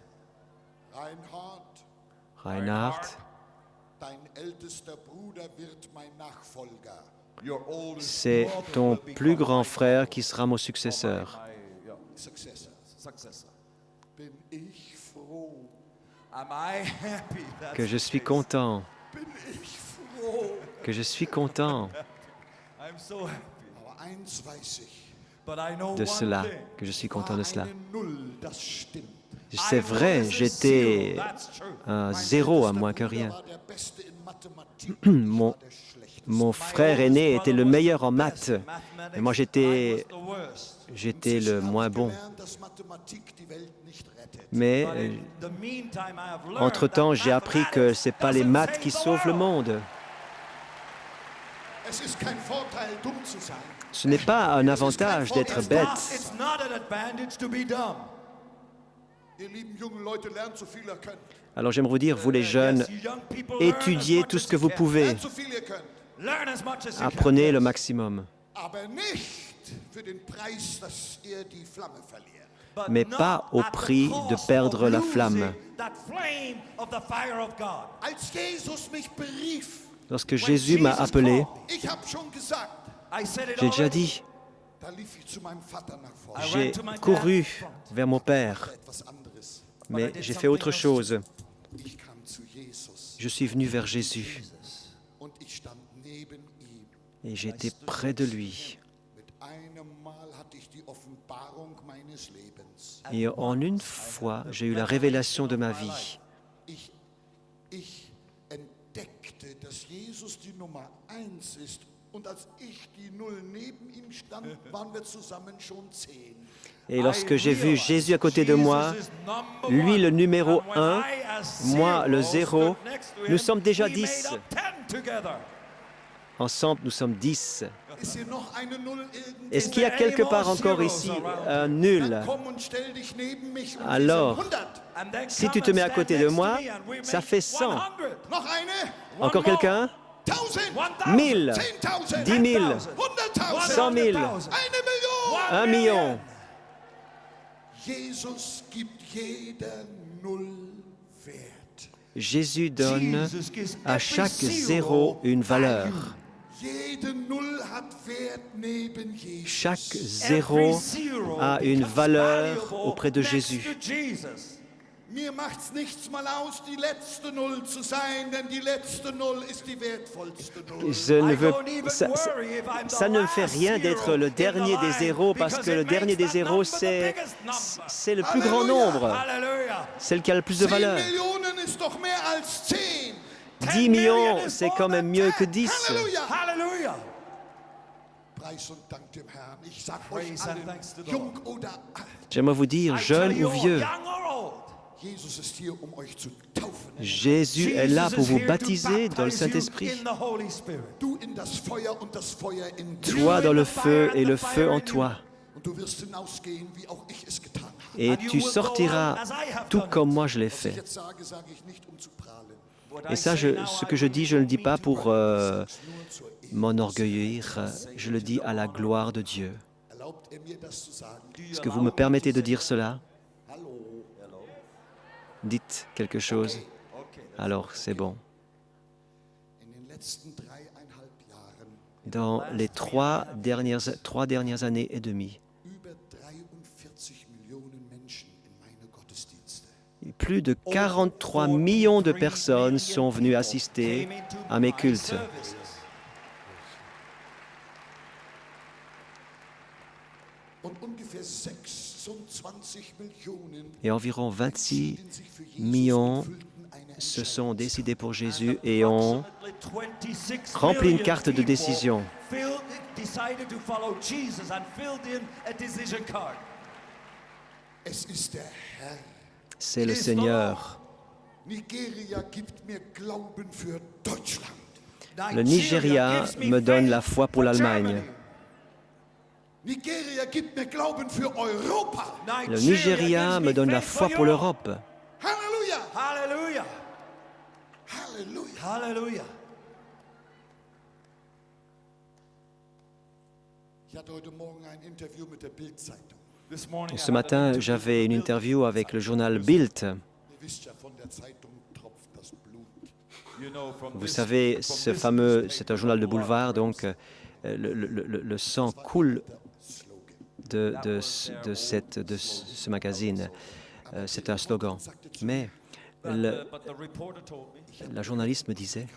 Reinhard, c'est ton plus grand frère qui sera mon successeur. Que je suis content. Que je suis content de cela, que je suis content de cela. C'est vrai, j'étais un zéro à moins que rien. Mon frère aîné était le meilleur en maths, et moi j'étais le moins bon. Mais entre-temps, j'ai appris que ce n'est pas les maths qui sauvent le monde. Ce n'est pas un avantage d'être bête. Alors j'aimerais vous dire, vous les jeunes, étudiez tout ce que vous pouvez. Apprenez le maximum. Mais pas au prix de perdre la flamme. Lorsque Jésus m'a appelé, j'ai déjà dit, j'ai couru vers mon Père, mais j'ai fait autre chose. Je suis venu vers Jésus et j'étais près de lui. Et en une fois, j'ai eu la révélation de ma vie. Et lorsque j'ai vu Jésus à côté de moi, lui le numéro 1, moi le 0, nous sommes déjà 10. Ensemble, nous sommes 10. Est-ce qu'il y a quelque part encore ici un nul? Alors, si tu te mets à côté de moi, ça fait 100. Encore quelqu'un? 1000, 10 000, 100 000, 1 million. Jésus donne à chaque zéro une valeur. Chaque zéro a une valeur auprès de Jésus. Mir macht's nichts mal aus, die letzte Null zu sein, denn die letzte Null ist die wertvollste Null. Ça ne me fait rien d'être le dernier des zéros, parce que le dernier des zéros, c'est le plus grand nombre. C'est le qui a le plus de valeur. 10 millions, c'est quand même mieux que 10. Halleluja. Preis und Dank dem Herrn. Ich sag euch allen, jung oder alt. J'aimerais vous dire, jeune ou vieux, Jésus est là pour vous baptiser dans le Saint-Esprit. Toi dans le feu et le feu en toi. Et tu sortiras tout comme moi je l'ai fait. Et ça, ce que je dis, je ne le dis pas pour m'enorgueillir, je le dis à la gloire de Dieu. Est-ce que vous me permettez de dire cela? Dites quelque chose. Alors, c'est bon. Dans les trois dernières années et demie, plus de 43 millions de personnes sont venues assister à mes cultes. Et environ 26 millions se sont décidés pour Jésus et ont rempli une carte de décision. C'est le Seigneur. Le Nigeria me donne la foi pour l'Allemagne. Le Nigeria me donne la foi pour l'Europe. Halleluja! Halleluja! Halleluja! Ce matin, j'avais une interview avec le journal Bild. Vous savez, c'est un journal de boulevard, donc le sang coule de ce magazine. C'est un slogan. Mais la journaliste me disait,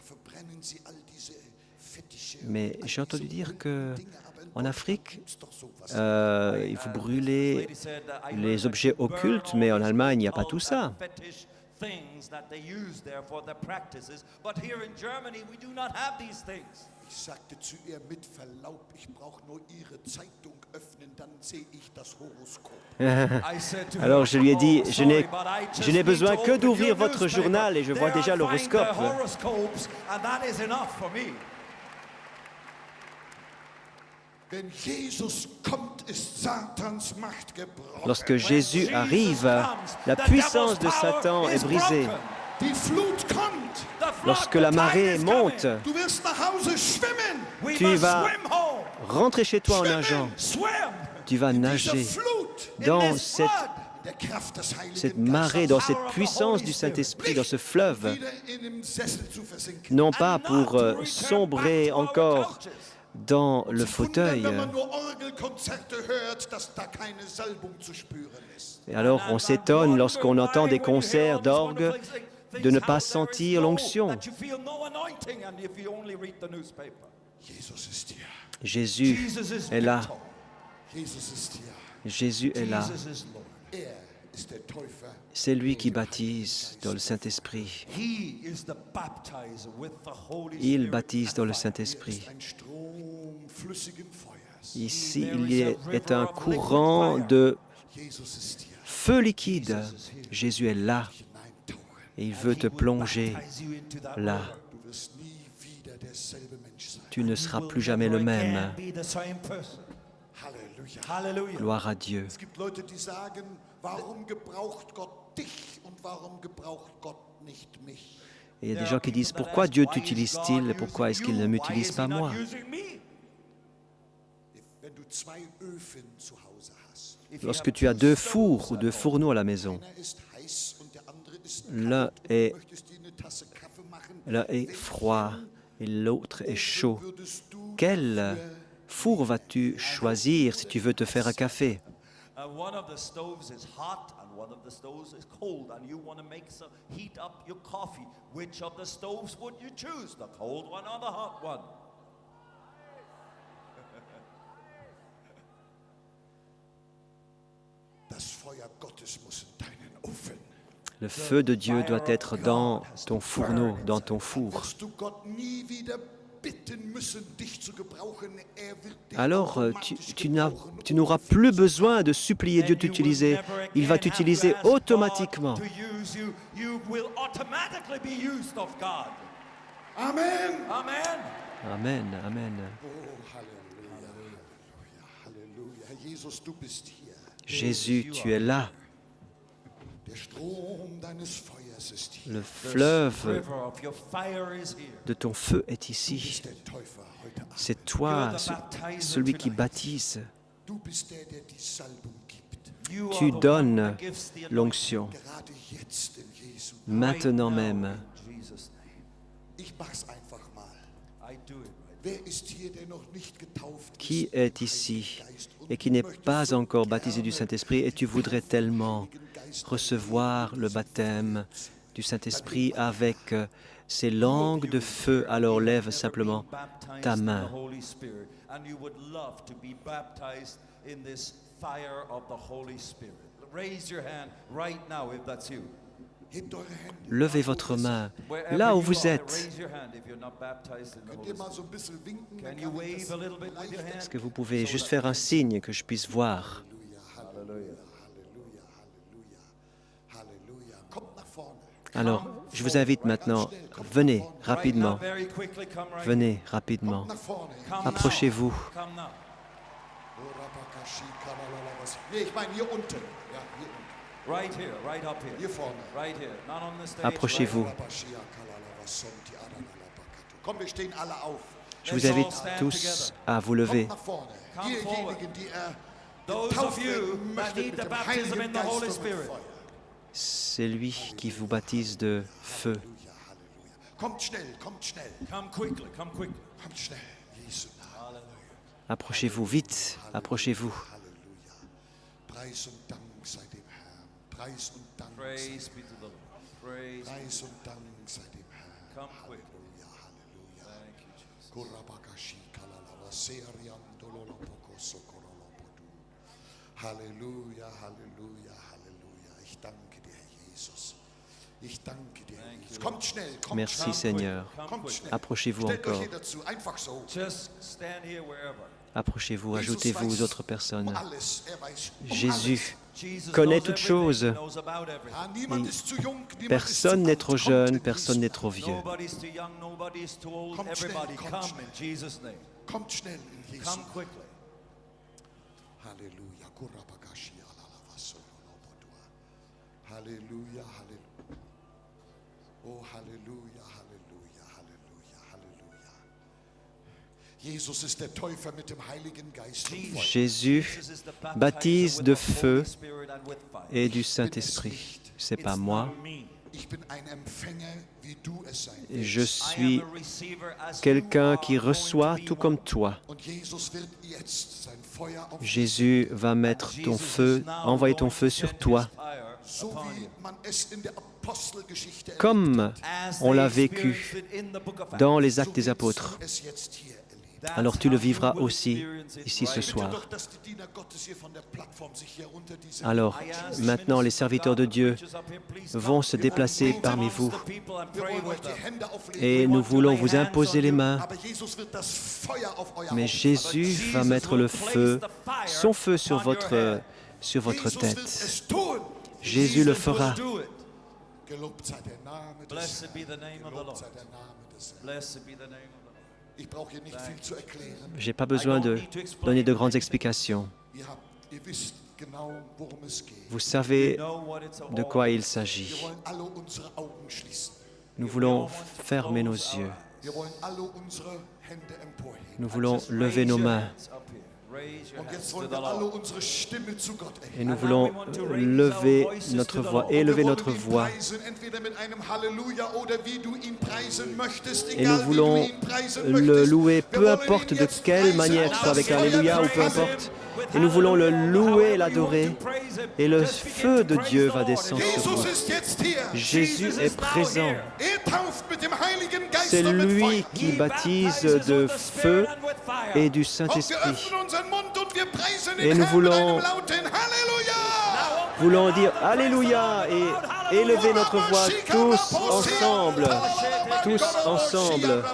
mais j'ai entendu dire qu'en Afrique, il faut brûler les objets occultes, mais en Allemagne, il n'y a pas tout ça. Alors je lui ai dit, je n'ai besoin que d'ouvrir votre journal et je vois déjà l'horoscope. Lorsque Jésus arrive, la puissance de Satan est brisée. Lorsque la marée monte, tu vas rentrer chez toi en nageant. Tu vas nager dans cette marée, dans cette puissance du Saint-Esprit, dans ce fleuve, non pas pour sombrer encore dans le fauteuil. Et alors on s'étonne lorsqu'on entend des concerts d'orgue de ne pas sentir l'onction. Jésus est là. Jésus est là. C'est lui qui baptise dans le Saint-Esprit. Il baptise dans le Saint-Esprit. Ici, il est un courant de feu liquide. Jésus est là. Et il veut te plonger là. Tu ne seras plus jamais le même. Gloire à Dieu. Et il y a des gens qui disent, pourquoi Dieu t'utilise-t-il et pourquoi est-ce qu'il ne m'utilise pas moi? Lorsque tu as 2 fours ou 2 fourneaux à la maison, l'un est froid et l'autre est chaud, quel four vas-tu choisir si tu veux te faire un café? One of the stoves is hot and one of the stoves is cold, and you want to heat up your coffee. Which of the stoves would you choose, the cold one or the hot one? Das Feuer Gottes muss in deinen Ofen. Le feu de Dieu doit être dans ton fourneau, dans ton four. Alors tu n'auras plus besoin de supplier Dieu de t'utiliser. Il va t'utiliser automatiquement. Amen. Amen, amen. Jésus, tu es là. Le fleuve de ton feu est ici. C'est toi, celui qui baptise. Tu donnes l'onction, maintenant même. Qui est ici et qui n'est pas encore baptisé du Saint-Esprit et tu voudrais tellement recevoir le baptême du Saint-Esprit avec ces langues de feu, alors lève simplement ta main. Levez votre main là où vous êtes. Est-ce que vous pouvez juste faire un signe que je puisse voir? Alors, je vous invite maintenant, venez rapidement. Venez rapidement. Approchez-vous. Approchez-vous. Je vous invite tous à vous lever. C'est lui qui vous baptise de feu. Approchez-vous vite, approchez-vous. Praise be to the Lord. Praise and thanks sei dem Herrn. Come quick. Thank you, Jesus. Halleluja, Halleluja, Halleluja. Ich danke dir, Herr Jesus. Ich danke dir, Herr Jesus. Kommt schnell, kommt. Merci Seigneur. Approchez-vous encore. Just stand here wherever. Approchez-vous, ajoutez-vous aux autres personnes. Jésus connaît toutes choses. Personne n'est trop jeune, personne n'est trop vieux. Halleluja, Halleluja. Oh, Halleluja, Halleluja, Halleluja, Halleluja. Jésus baptise de feu et du Saint-Esprit. Ce n'est pas moi. Je suis quelqu'un qui reçoit tout comme toi. Jésus va mettre ton feu, envoyer ton feu sur toi. Comme on l'a vécu dans les Actes des Apôtres. Alors tu le vivras aussi ici ce soir. Alors maintenant les serviteurs de Dieu vont se déplacer parmi vous et nous voulons vous imposer les mains. Mais Jésus va mettre le feu, son feu sur votre tête. Jésus le fera. Je n'ai pas besoin de donner de grandes explications. Vous savez de quoi il s'agit. Nous voulons fermer nos yeux. Wir wollen alle unsere Hände emporheben. Nous voulons lever nos mains. Und jetzt wollen wir alle unsere Stimme zu Gott erheben. Et nous voulons lever notre voix, élever notre voix. Et nous voulons le louer, peu importe de quelle manière, soit avec Alléluia ou peu importe. Et nous voulons le louer, l'adorer. Et le feu de Dieu va descendre sur vous. Jésus est présent. C'est lui qui baptise de feu et du Saint-Esprit. Et nous voulons dire Alléluia et élever notre voix tous ensemble. Tous ensemble.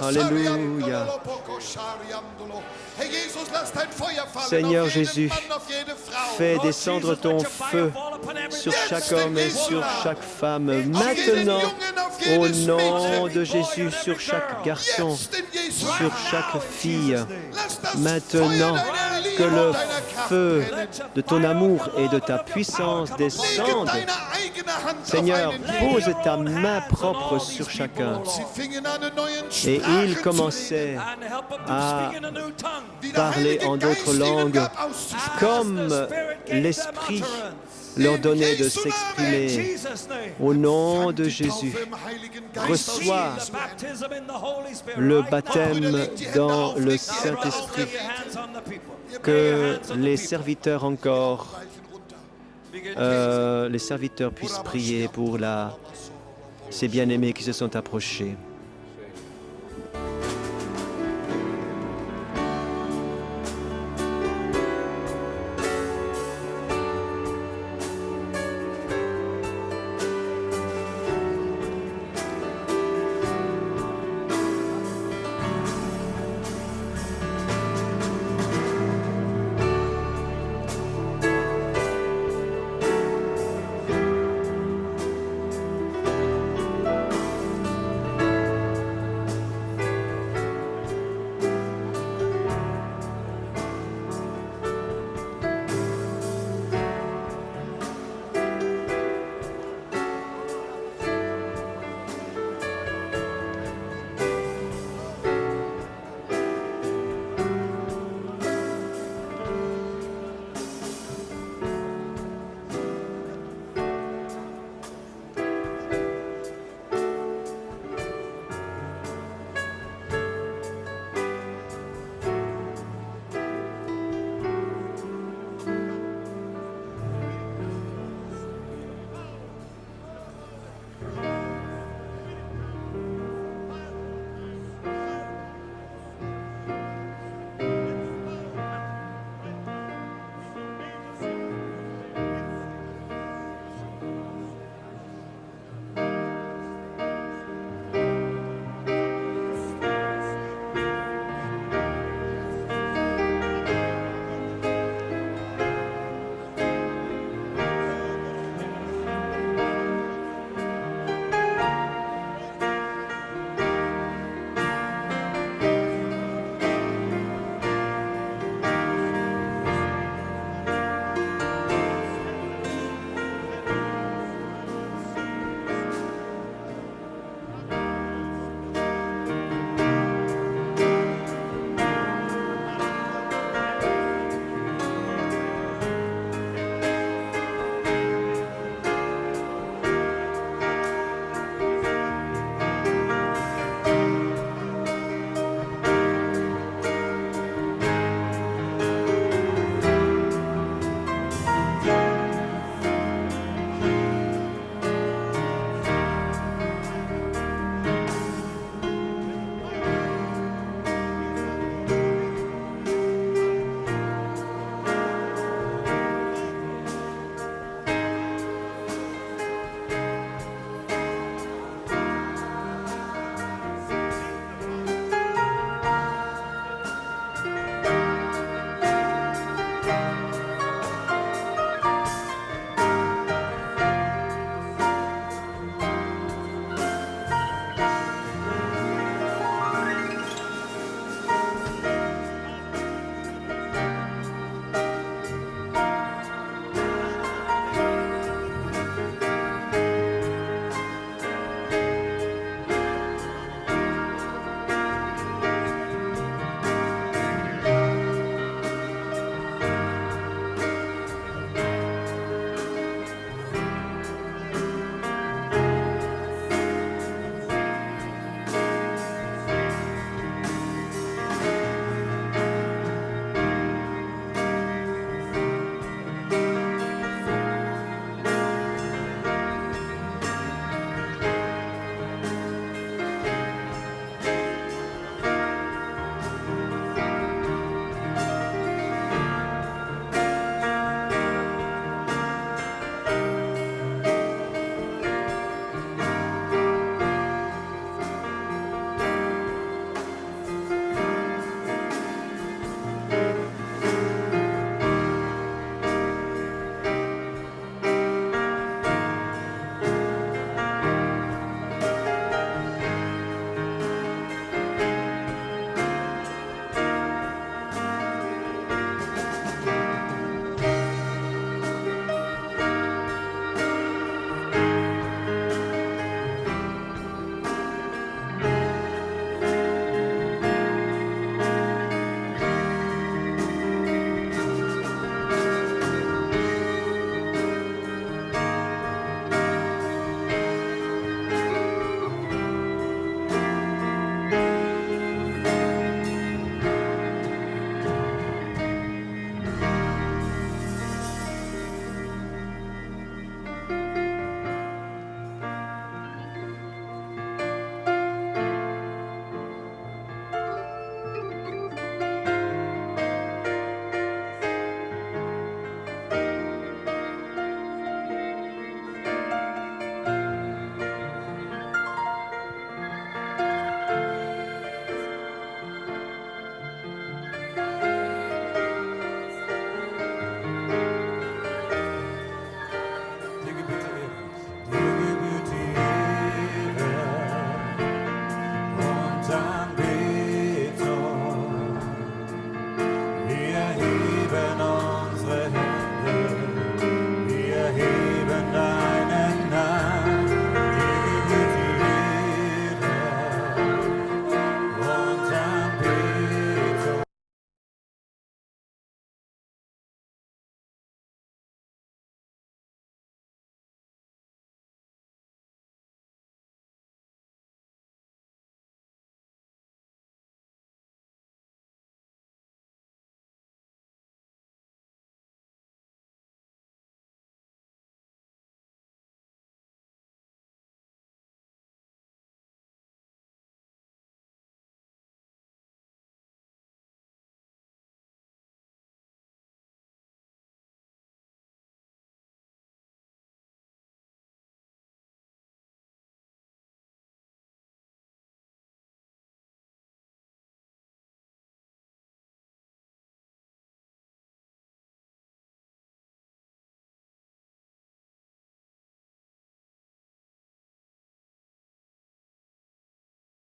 Alléluia. Seigneur Jésus, fais descendre ton feu sur chaque homme et sur chaque femme. Maintenant, au nom de Jésus, sur chaque garçon, sur chaque fille. Maintenant, que le feu de ton amour et de ta puissance descende. Seigneur, pose ta main propre sur chacun. Et ils commençaient à parler en d'autres langues, comme l'Esprit leur donnait de s'exprimer. Au nom de Jésus, reçois le baptême dans le Saint-Esprit. Que les serviteurs les serviteurs puissent prier pour ces bien-aimés qui se sont approchés.